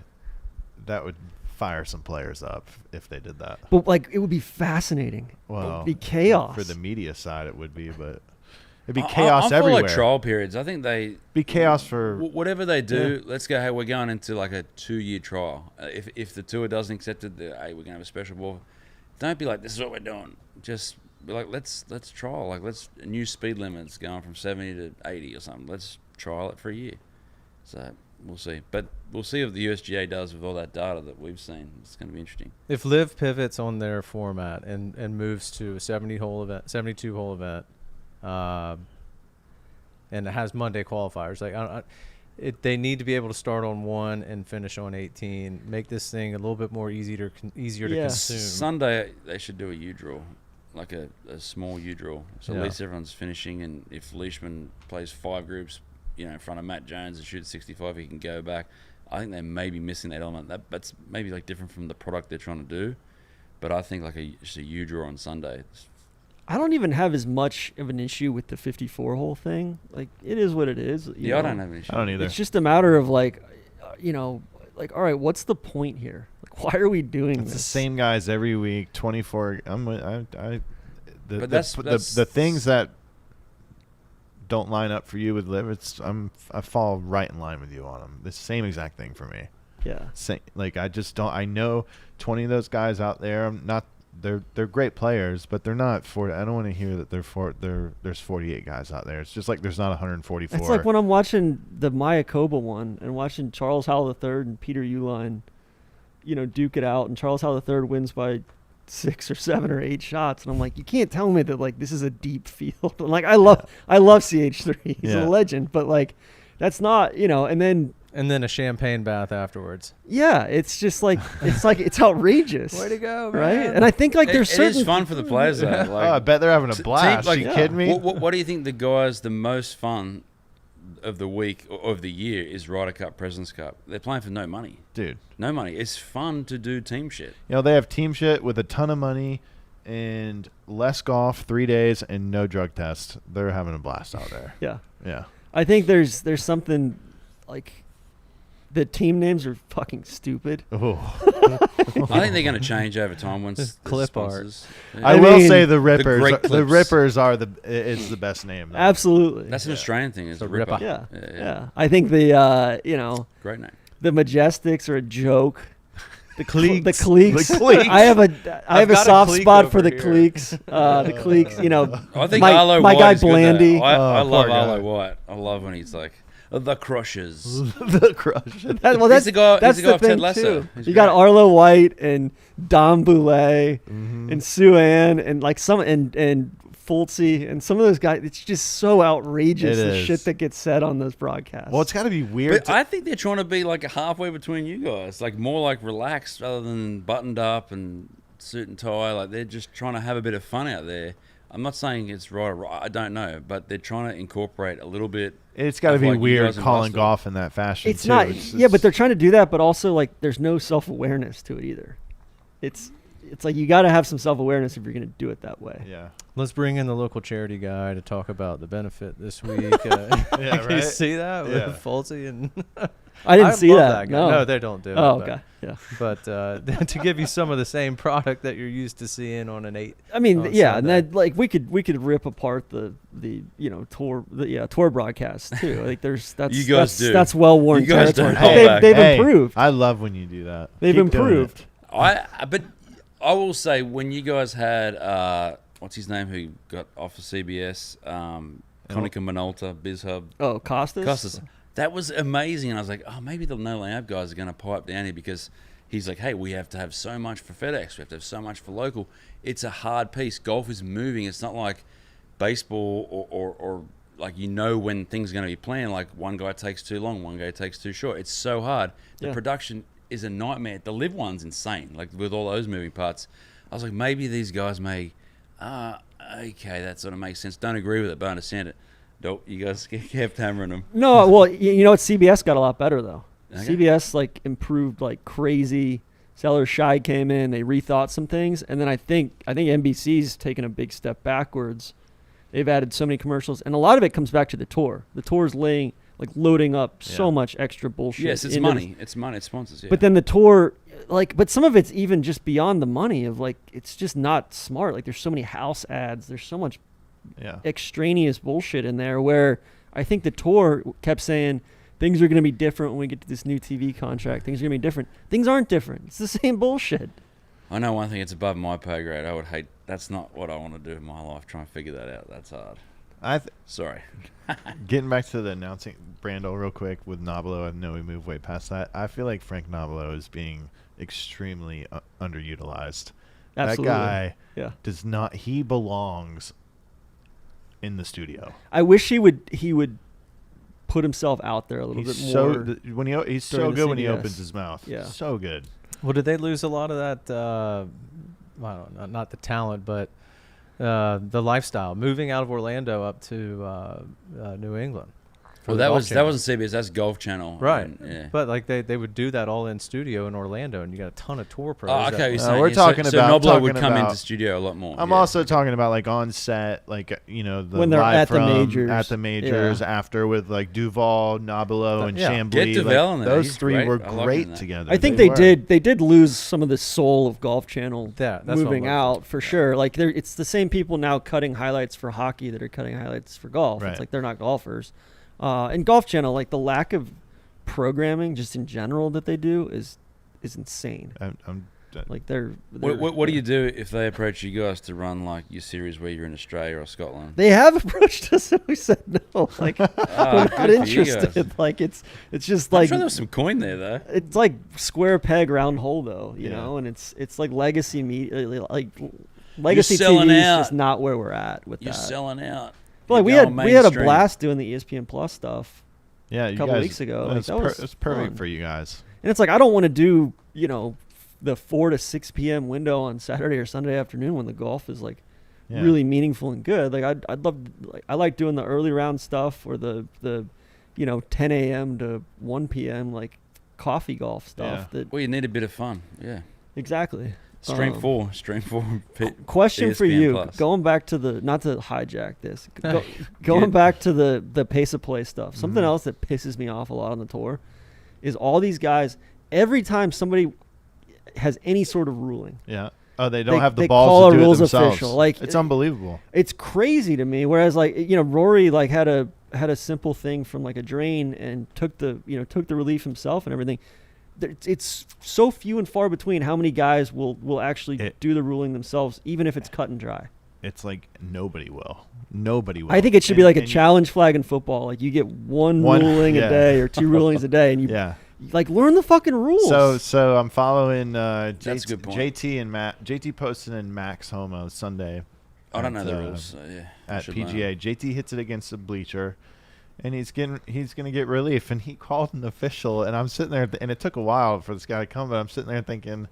fire some players up if they did that. But like, it would be fascinating. It Well, would be chaos for the media side. It would be, but it'd be I'm chaos for everywhere. like trial periods. I think they Be chaos for whatever they do. Let's go. Hey, we're going into like a 2-year trial. If the tour doesn't accept it, hey, we're gonna have a special ball. Don't be like, this is what we're doing. Just be like, let's trial. Like new speed limits going from 70 to 80 or something. Let's trial it for a year. So we'll see. But we'll see what the USGA does with all that data that we've seen. It's going to be interesting. if Live pivots on their format and moves to a 72-hole event, and it has Monday qualifiers, like they need to be able to start on 1 and finish on 18. Make this thing a little bit more easier to Yeah. consume. Sunday they should do a U draw, like a small U draw. So Yeah. at least everyone's finishing. And if Leishman plays 5 groups, in front of Matt Jones and shoots 65, he can go back. I think they may be missing that element. That's maybe like different from the product they're trying to do. But I think like just a U draw on Sunday. I don't even have as much of an issue with the 54 hole thing. Like, it is what it is. I don't have an issue. I don't either. It's just a matter of like, like, all right, what's the point here? Like, why are we doing It's this? the same guys every week. 24. But that's the things that don't line up for you with Liv, I fall right in line with you on them. The same exact thing for me. Yeah. Like I just don't. I know 20 of those guys out there. They're great players, but they're not 40. I don't want to hear that there's 48 guys out there. It's just like there's not 144. It's like when I'm watching the Mayakoba one and watching Charles Howell III and Peter Uline, duke it out, and Charles Howell III wins by 6 or 7 or 8 shots, and I'm like, you can't tell me that like this is a deep field. Like I love CH3. He's a legend, but like that's not, and then a champagne bath afterwards. Yeah, it's just like it's outrageous. Way to go, man. Right? And I think like there's certain. It is fun for the players though. Like, I bet they're having a blast. Like, you kidding me? What do you think the most fun of the week or of the year is Ryder Cup, Presidents Cup? They're playing for no money, dude. No money. It's fun to do team shit. They have team shit with a ton of money and less golf, 3 days, and no drug tests. They're having a blast out there. Yeah. I think there's something like. The team names are fucking stupid. Oh. I think they're going to change over time once clip art. I will say the Rippers. The Rippers are it's the best name. Though. Absolutely. That's an Australian thing. It's a Ripper. Yeah. I think the great name. The Majestics are a joke. The Cliques. The Cliques. I have a soft spot for the Cliques. The Cliques. I think my guy Blandy. I love Arlo White. I love when he's like. The Crushers. The Crushers. That's the guy of Ted thing Lasso. too. You got Arlo White and Dom Boulay and Sue Ann and like and Fultzy and some of those guys. It's just so outrageous the shit that gets said on those broadcasts. Well, it's got to be weird. But I think they're trying to be like halfway between you guys, like more like relaxed rather than buttoned up and suit and tie. Like they're just trying to have a bit of fun out there. I'm not saying it's right or wrong. I don't know, but they're trying to incorporate a little bit. It's got to be weird calling golf in that fashion. It's not. But they're trying to do that, but also like there's no self-awareness to it either. It's like you got to have some self-awareness if you're going to do it that way. Yeah. Let's bring in the local charity guy to talk about the benefit this week. Yeah, right. You see that with Yeah. Fultzy and I didn't see love that. guy. No, they don't do it. Oh, but, okay. Yeah. But to give you some of the same product that you're used to seeing on an 8. I mean, on yeah, Sunday. and that like we could rip apart the tour broadcasts too. Like You guys do. that's well worn You guys territory. don't But hold back. they've Hey, improved. I love when you do that. They've Keep doing improved. But I will say when you guys had what's his name who got off of CBS, Konica Minolta, BizHub. Oh, Costas. That was amazing, and I was like, oh, maybe the No Layup guys are going to pipe down here because he's like, hey, we have to have so much for FedEx, we have to have so much for local. It's a hard piece. Golf is moving. It's not like baseball or like when things are going to be planned. Like one guy takes too long, one guy takes too short. It's so hard. The production is a nightmare. The live one's insane. Like with all those moving parts, I was like, maybe these guys may. Okay, that sort of makes sense. Don't agree with it, but I understand it. Nope, you guys kept hammering them. No, well, you know what? CBS got a lot better though. Okay. CBS like improved like crazy. Sellers Shy came in, they rethought some things, and then I think NBC's taken a big step backwards. They've added so many commercials, and a lot of it comes back to the tour. The tour's loading up so much extra bullshit. Yes, it's money. It's money. It's sponsors. Yeah. But then the tour, but some of it's even just beyond the money of it's just not smart. Like there's so many house ads. There's so much extraneous bullshit in there where I think the tour kept saying things are going to be different when we get to this new TV contract. Things are going to be different. Things aren't different. It's the same bullshit. I know one thing. It's above my pay grade. I would hate. That's not what I want to do in my life. Try and figure that out. That's hard. Sorry. Getting back to the announcing Brando real quick with Nobilo, I know we moved way past that. I feel like Frank Nobilo is being extremely underutilized. Absolutely. That guy does not. He belongs in the studio. I wish he would put himself out there a little bit more. He's so good when he CBS. opens his mouth. Yeah. So good. Well, did they lose a lot of that? I don't know, not the talent, but the lifestyle, moving out of Orlando up to New England. for Well, the that Golf was Channel. that wasn't CBS. That's Golf Channel. Right. And, yeah. But like they would do that all in studio in Orlando, and you got a ton of tour pros. Oh, that okay. You're would- saying, we're yeah, talking so about- Noblo would talking come about- into studio a lot more. I'm yeah. also talking about like on set, like the When they're live at the from majors. at the majors Yeah. after with like Duval, Nobilo, and Yeah. Chambly. Get Duval in there. Those He's three great. were I like him great in that. together. I think They they were. did lose some of the soul of Golf Channel that's what moving I'm looking out for sure. Like it's the same people now cutting highlights for hockey that are cutting highlights for golf. Right. It's like they're not golfers. And Golf Channel, like the lack of programming just in general that they do is insane. I'm Like they're What do you do if they approach you guys to run like your series where you're in Australia or Scotland? They have approached us and we said no. Like we're good not for you interested. guys. Like it's just I'm like sure there was some coin there though. it's like square peg round hole though, you Yeah. know, and it's like legacy media, like legacy selling TV is out. just not where we're at with You're that. selling out. But like You're we going had a mainstream. blast doing the ESPN Plus stuff, yeah. You couple guys, weeks ago, like, that was it's perfect fun. for you guys. and it's like I don't want to do the 4 to 6 p.m. window on Saturday or Sunday afternoon when the golf is like Yeah. really meaningful and good. Like I'd love like I like doing the early round stuff or the 10 a.m. to 1 p.m. like coffee golf stuff. Yeah. That Well, you need a bit of fun. Yeah. exactly. Stream Um, 4. Question for ESPN you, Plus. going back to the not to hijack this, going Good. back to the pace of play stuff. Something Mhm. else that pisses me off a lot on the tour is all these guys. Every time somebody has any sort of ruling, Yeah. Oh, they don't They- have the they balls call to a do rules it themselves. official. Like, it's unbelievable. it's crazy to me. Whereas like Rory like had a simple thing from like a drain and took the relief himself and everything. It's so few and far between how many guys will actually do the ruling themselves, even if it's cut and dry. It's like nobody will. Nobody will. I think it should be like a And you- challenge flag in football. Like you get one One- ruling yeah. a day or 2 rulings a day, and you Yeah. like learn the fucking rules. So I'm following That's a good point. JT and Matt. JT posted in Max Homo Sunday. I don't know at, the rules. So yeah. I At should learn PGA. it. JT hits it against the bleacher, and he's gonna get relief, and he called an official, and I'm sitting there, and it took a while for this guy to come, but I'm sitting there thinking,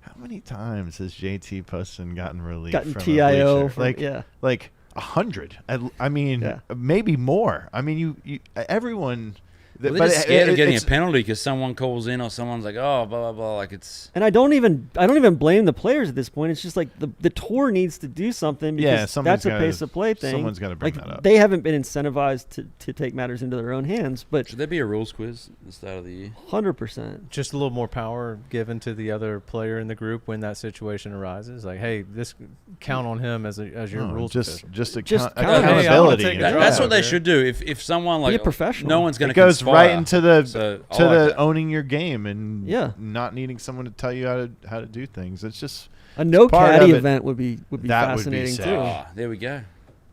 how many times has JT Poston gotten relief? gotten from a TIO bleacher? from, like yeah. like 100. I mean, Yeah. maybe more. I mean, you everyone. Well, they're but just scared of getting a it's- penalty because someone calls in or someone's like, oh, blah, blah, blah. Like it's. And I don't even blame the players at this point. It's just like the tour needs to do something because Yeah, someone's that's a gotta- pace of play thing. someone's gotta bring like, that up. They haven't been incentivized to take matters into their own hands, but Should there be a rules quiz at the start of the year? 100%. Just a little more power given to the other player in the group when that situation arises. Like, hey, this count on him as your No, rules. just official. Just accountability. Hey, I wanna take That, Yeah. that's what they Yeah. should do. If someone like a professional. no one's going It to goes right into the So, I to like the that. owning your game and Yeah. not needing someone to tell you how to do things. It's just A no part caddy of it. event would be That would be fascinating sick. too. Ah, there we go.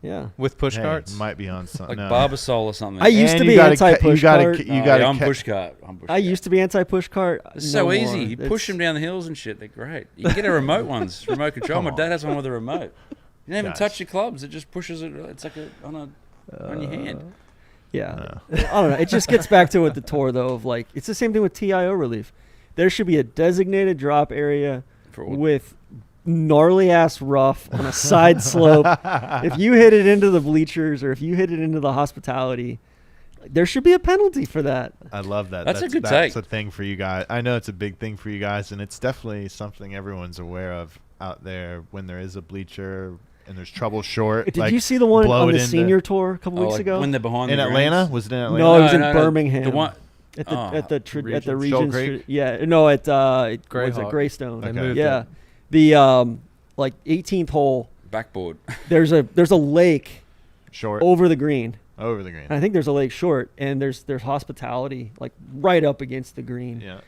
Yeah. with push hey, carts. might be on something. Like Barbasol or something. I used And to you be gotta anti-push you gotta cart. you gotta I'm ca- push cart. I used to be anti-push cart. It's no so more. easy. You push It's- them down the hills and shit. They're great. You can get a remote ones, remote control. Come My on. dad has one with a remote. You don't even Guys. touch your clubs. It just pushes it. It's like on your hand. Yeah. I don't know. It just gets back to with the tour though of like it's the same thing with TIO relief. There should be a designated drop area For with gnarly ass rough on a side slope. If you hit it into the bleachers or if you hit it into the hospitality, there should be a penalty for that. I love that. That's a good That's take. a thing for you guys. I know it's a big thing for you guys, and it's definitely something everyone's aware of out there when there is a bleacher and there's trouble short. Did like, you see the one blow on it the into- senior tour a couple Oh, weeks like ago? when they're behind in the Atlanta? greens? Was it in Atlanta? No, it was in no, Birmingham. The one. At the Oh, at the at the Regions. Shoal regions. Creek? Yeah, no, at was it Greyhawk. Greystone? They Okay. moved Yeah, it. the like 18th hole. Backboard. There's a lake Short over the green. over the green. And I think there's a lake short, and there's hospitality like right up against the green. Yeah.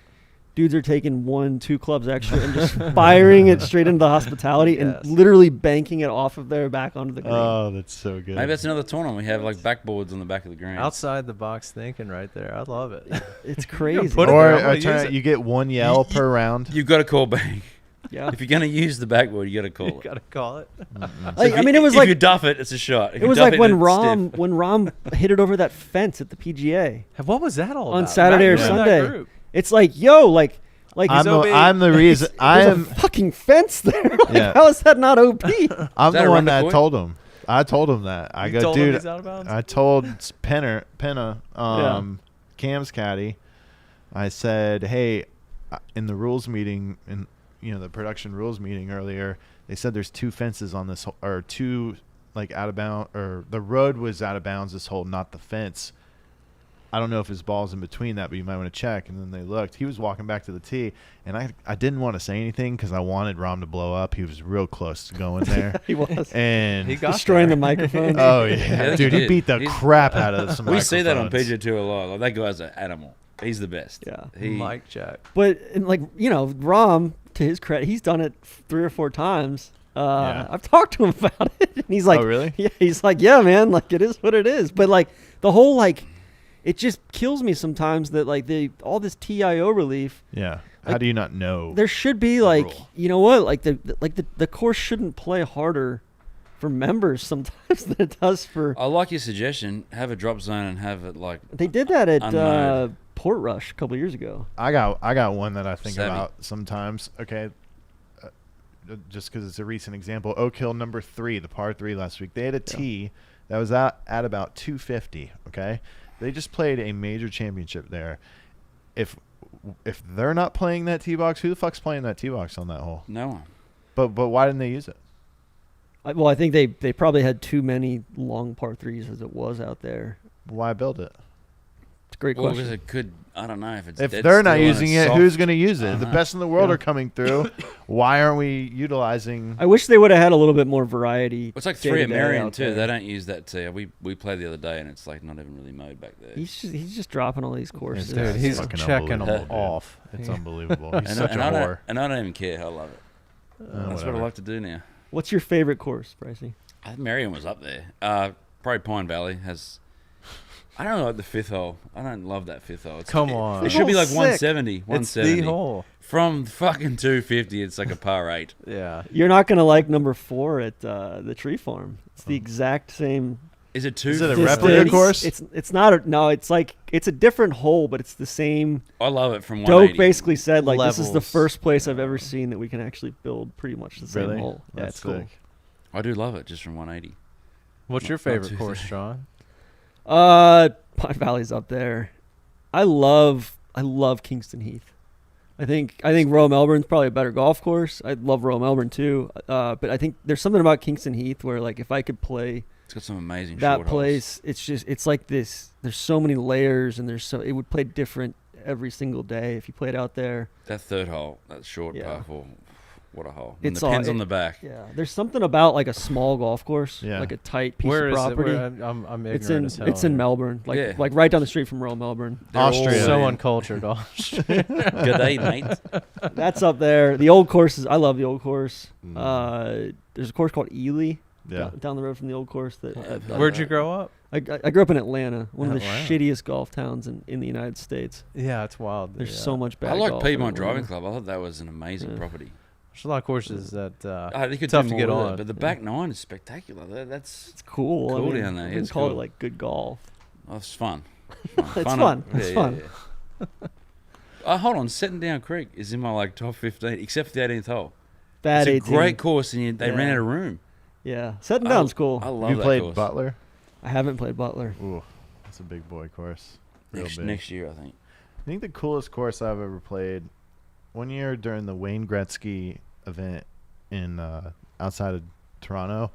Dudes are taking 1-2 clubs extra and just firing it straight into the hospitality Yes. and literally banking it off of there back onto the green. Oh, that's so good. Maybe that's another tournament. We have like backboards on the back of the green. Outside the box thinking right there. I love it. It's crazy. put it or there, I'm gonna use it. you get one yell per round. You've got to call bank. Yeah. If you're going to use the backboard, you got to call You it. gotta call it. Like, If I mean, you- it was if like you duff it, it's a shot. If it you was duff like when it's stiff. Rom hit it over that fence at the PGA. What was that all On about? Saturday or Back in that Sunday. group. It's like, yo, like I'm the reason. I there's am. a fucking fence there. Like, Yeah. how is that not OP? I'm that the a one run to that court? told him. I told him that. I You go, told him dude. he's out of bounds? I told Penna, Cam's caddy. I said, hey, in the rules meeting, in the production rules meeting earlier, they said there's 2 fences on this, or 2 like out of bounds, or the road was out of bounds this hole, not the fence. I don't know if his ball's in between that, but you might want to check. And then they looked. He was walking back to the tee, and I didn't want to say anything because I wanted Rom to blow up. He was real close to going there. He was. And He got destroying there. the microphone. oh Yeah, yeah, he dude, he did. beat the He's- crap out of some. We see that on microphones. PG2 a lot. Like, that guy's an animal. He's the best. Yeah. Mic check. But and like Rom, to his credit, he's done it 3 or 4 times. Yeah. I've talked to him about it, and he's like, Oh, really? Yeah, he's like, yeah, man, like it is what it is. But like the whole like, it just kills me sometimes that like all this TIO relief. Yeah. How Like, do you not know? There should be like, rule. you know what, like the course shouldn't play harder for members sometimes than it does for. I like your suggestion. Have a drop zone and have it like They did that at Unmowed. Portrush a couple years ago. I got one that I think Savvy. about sometimes. Okay. Just because it's a recent example, Oak Hill number 3, the par 3 last week. They had a tee that was at about 250. Okay, they just played a major championship there. If they're not playing that tee box, who the fuck's playing that tee box on that hole? no one. But why didn't they use it? Well, I think they probably had too many long par 3s as it was out there. Why build it? It's a great Well, question. because it could. I don't know if it's. If dead they're not still and using it's it, soft. who's going to use it? The Uh-huh. best in the world Yeah. are coming through. Why aren't we utilizing? I wish they would have had a little bit more variety. It's like day 3 to at day Marion out too. there. They don't use that tee. We played the other day, and it's like not even really mowed back there. He's just dropping all these courses. Dude, Dude, It's he's fucking checking them unbelievable, dude. off. It's Yeah. unbelievable. He's and such and a I whore. don't even care. I love it. That's what Whatever. I like to do now. What's your favorite course, Pricey? I think Marion was up there. Probably Pine Valley has. I don't like the 5th hole. I don't love that 5th hole. Come on. It should be like Sick. 170. It's 170. the hole. From fucking 250, it's like a par 8. Yeah. You're not gonna like number 4 at the Tree Farm. It's the exact same. Is it 2? Is it a distance. replica course? It's not. No, it's like it's a different hole, but it's the same. I love it from 180. Doak basically said like this is the Levels. first place I've ever seen that we can actually build pretty much the same Really? hole. Yeah, That's it's cool. sick. I do love it just from 180. What's your Not too favorite course, thick. John? Pine Valley's up there. I love Kingston Heath. I think Royal Melbourne's probably a better golf course. I love Royal Melbourne too. But I think there's something about Kingston Heath where like if I could play It's got some amazing that short place, it's like this. There's so many layers and it would play different every single day if you played out there. holes. That 3rd hole, that short Yeah. par 4, what a hole. And It's the pins all- on the back. Yeah, there's something about like a small golf course, Yeah. like a tight piece Where of is property. it? I'm ignorant It's in as hell. it's in Melbourne, like Yeah. like right down the street from Royal Melbourne. They're all Austria. So in- uncultured. Good day, mate. That's up there. The old courses, I love the old course. Mm. There's a course called Ely Yeah. down the road from the old course. That Where'd you grow up? I grew up in Atlanta, one of the Atlanta. shittiest golf towns in the United States. Yeah, it's wild. There's yeah. so much bad. I like golf in Piedmont Atlanta. Driving Club. I thought that was an amazing Yeah. property. There's a lot of courses that They could tough do to more get with on. it, but the back 9 is spectacular. That's It's cool. Cool down there. I wouldn't It's call it cool. like good golf. it's fun. It's fun. It's fun. Hold on, Setting Down Creek is in my like top 15, except for the 18th hole. Bad It's a 18. great course, and they ran Yeah. out of room. Yeah, setting down's cool. I love You that played course. Butler? I haven't played Butler. Ooh, that's a big boy course. Real Next, big. next year, I think. I think the coolest course I've ever played, one year during the Wayne Gretzky event in outside of Toronto,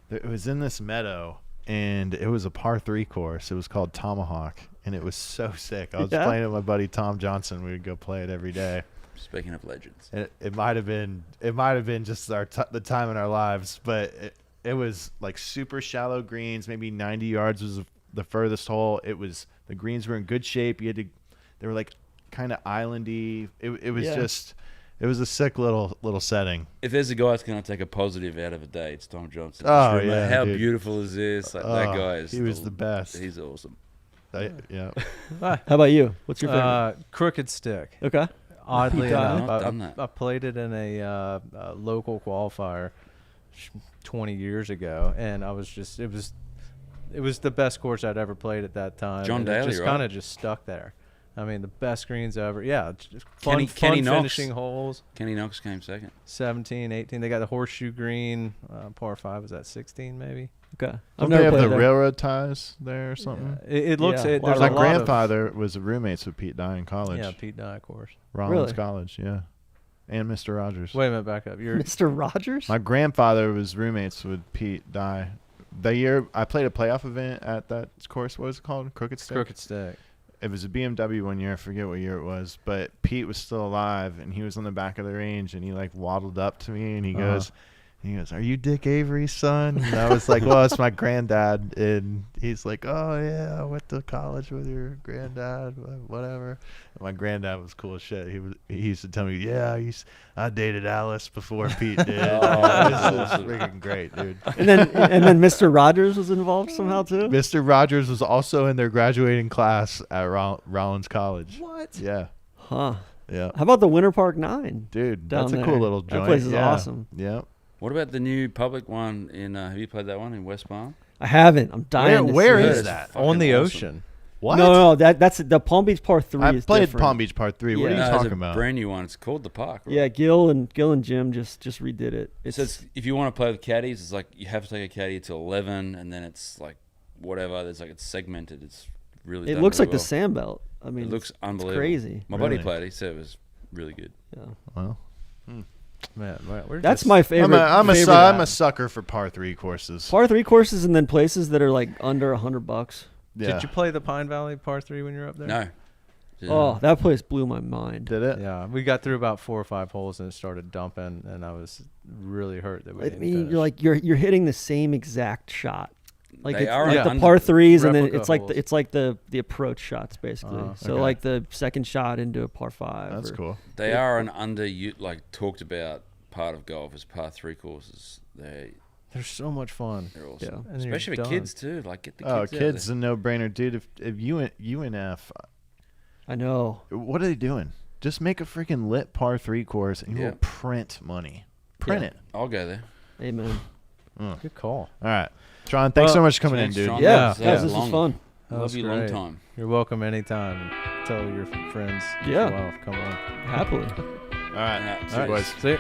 it was in this meadow, and it was a par 3 course. It was called Tomahawk, and it was so sick. I was Yeah? playing it with my buddy Tom Johnson. We would go play it every day. Speaking of legends. And it might have been just the time in our lives, but it was like super shallow greens. Maybe 90 yards was the furthest hole. The greens were in good shape. They were like kind of islandy. It was Yeah. just, it was a sick little setting. If there's a guy that's going to take a positive out of a day, it's Tom Johnson. Oh, Just remember yeah, how dude. beautiful is this? Like, that Oh, guy is. he was the best. He's awesome. Yeah. How about you? What's your favorite? Crooked Stick. Okay. Oddly Pete Dye. enough, I've done that. I played it in a local qualifier 20 years ago, and I was just it was the best course I'd ever played at that time. John and it Daly, just right? kind of just stuck there. I mean, the best greens ever. Yeah, it's just Kenny fun Knox. finishing holes. Kenny Knox came second. 17, 18. They got the horseshoe green. Par 5 was that 16 maybe. Okay. I've Don't they never have played the there. railroad ties there or something? It looks. Yeah, There's a a My lot lot of- grandfather was roommates with Pete Dye in college. Yeah, Pete Dye, of course. Rollins Really? College, yeah. And Mr. Rogers. Wait a minute, back up. You're Mr. Rogers? My grandfather was roommates with Pete Dye. The year I played a playoff event at that course, what was it called? Crooked Stick? Crooked Stick. It was a BMW one year. I forget what year it was. But Pete was still alive, and he was on the back of the range, and he, like, waddled up to me, and he goes, "Are you Dick Avery's son?" And I was like, "Well, it's my granddad." And he's like, "Oh, yeah, I went to college with your granddad, whatever." And my granddad was cool as shit. He used to tell me, "Yeah, I dated Alice before Pete did." Oh, This is freaking great, dude. And then Mr. Rogers was involved somehow too? Mr. Rogers was also in their graduating class at Rollins College. What? Yeah, Huh. yeah. How about the Winter Park 9? Dude, Down that's a there. cool little That joint. place is Yeah. awesome. Yeah. What about the new public one in? Have you played that one in West Palm? I haven't. I'm dying to Where see is it. that? On the Fucking ocean. What? No, that's the Palm Beach Part 3 I is played different. Palm Beach Part 3. What Yeah. are you No, there's talking a about? brand new one. It's called the Park. Right? Yeah, Gil and Jim just redid it. It says if you want to play with caddies, it's like you have to take a caddy till 11, and then it's like whatever. There's like it's segmented. It's really. It done looks really like the well. Sand Belt. I mean, It looks it's unbelievable. crazy. My buddy Really? played. He said it was really good. Yeah. Well, Man, we're That's just- my favorite. I'm favorite a sucker for Par 3 courses. Par 3 courses and then places that are like under $100. Yeah. Did you play the Pine Valley Par 3 when you were up there? No. Oh, that place blew my mind. Did it? Yeah, we got through about 4 or 5 holes and it started dumping, and I was really hurt that we I didn't mean, finish. you're like you're hitting the same exact shot. Like They it's are like on the under- par 3s, and then replica it's like holes. it's like the approach shots basically. So Okay. like the second shot into a par 5. That's cool. They are an talked about part of golf as par 3 courses. They're They're so much fun. awesome, Yeah. And you're especially for done. kids too. Like get the kids. Oh, out kids, there. a no-brainer, dude. If UNF, I know. what are they doing? Just make a freaking lit Par 3 course, and you Yeah. will print money. Print Yeah. it. I'll go there. Amen. Good call. All right, Tron. Thanks so Well, much for coming thanks, in, dude. Tron. Yeah, Yeah, guys, yeah. this was Long. fun. That Love was you long great. time. You're welcome anytime. Tell your friends. Yeah. As well, come on. Happily. All right, Yeah, see you, All right, boys. see ya.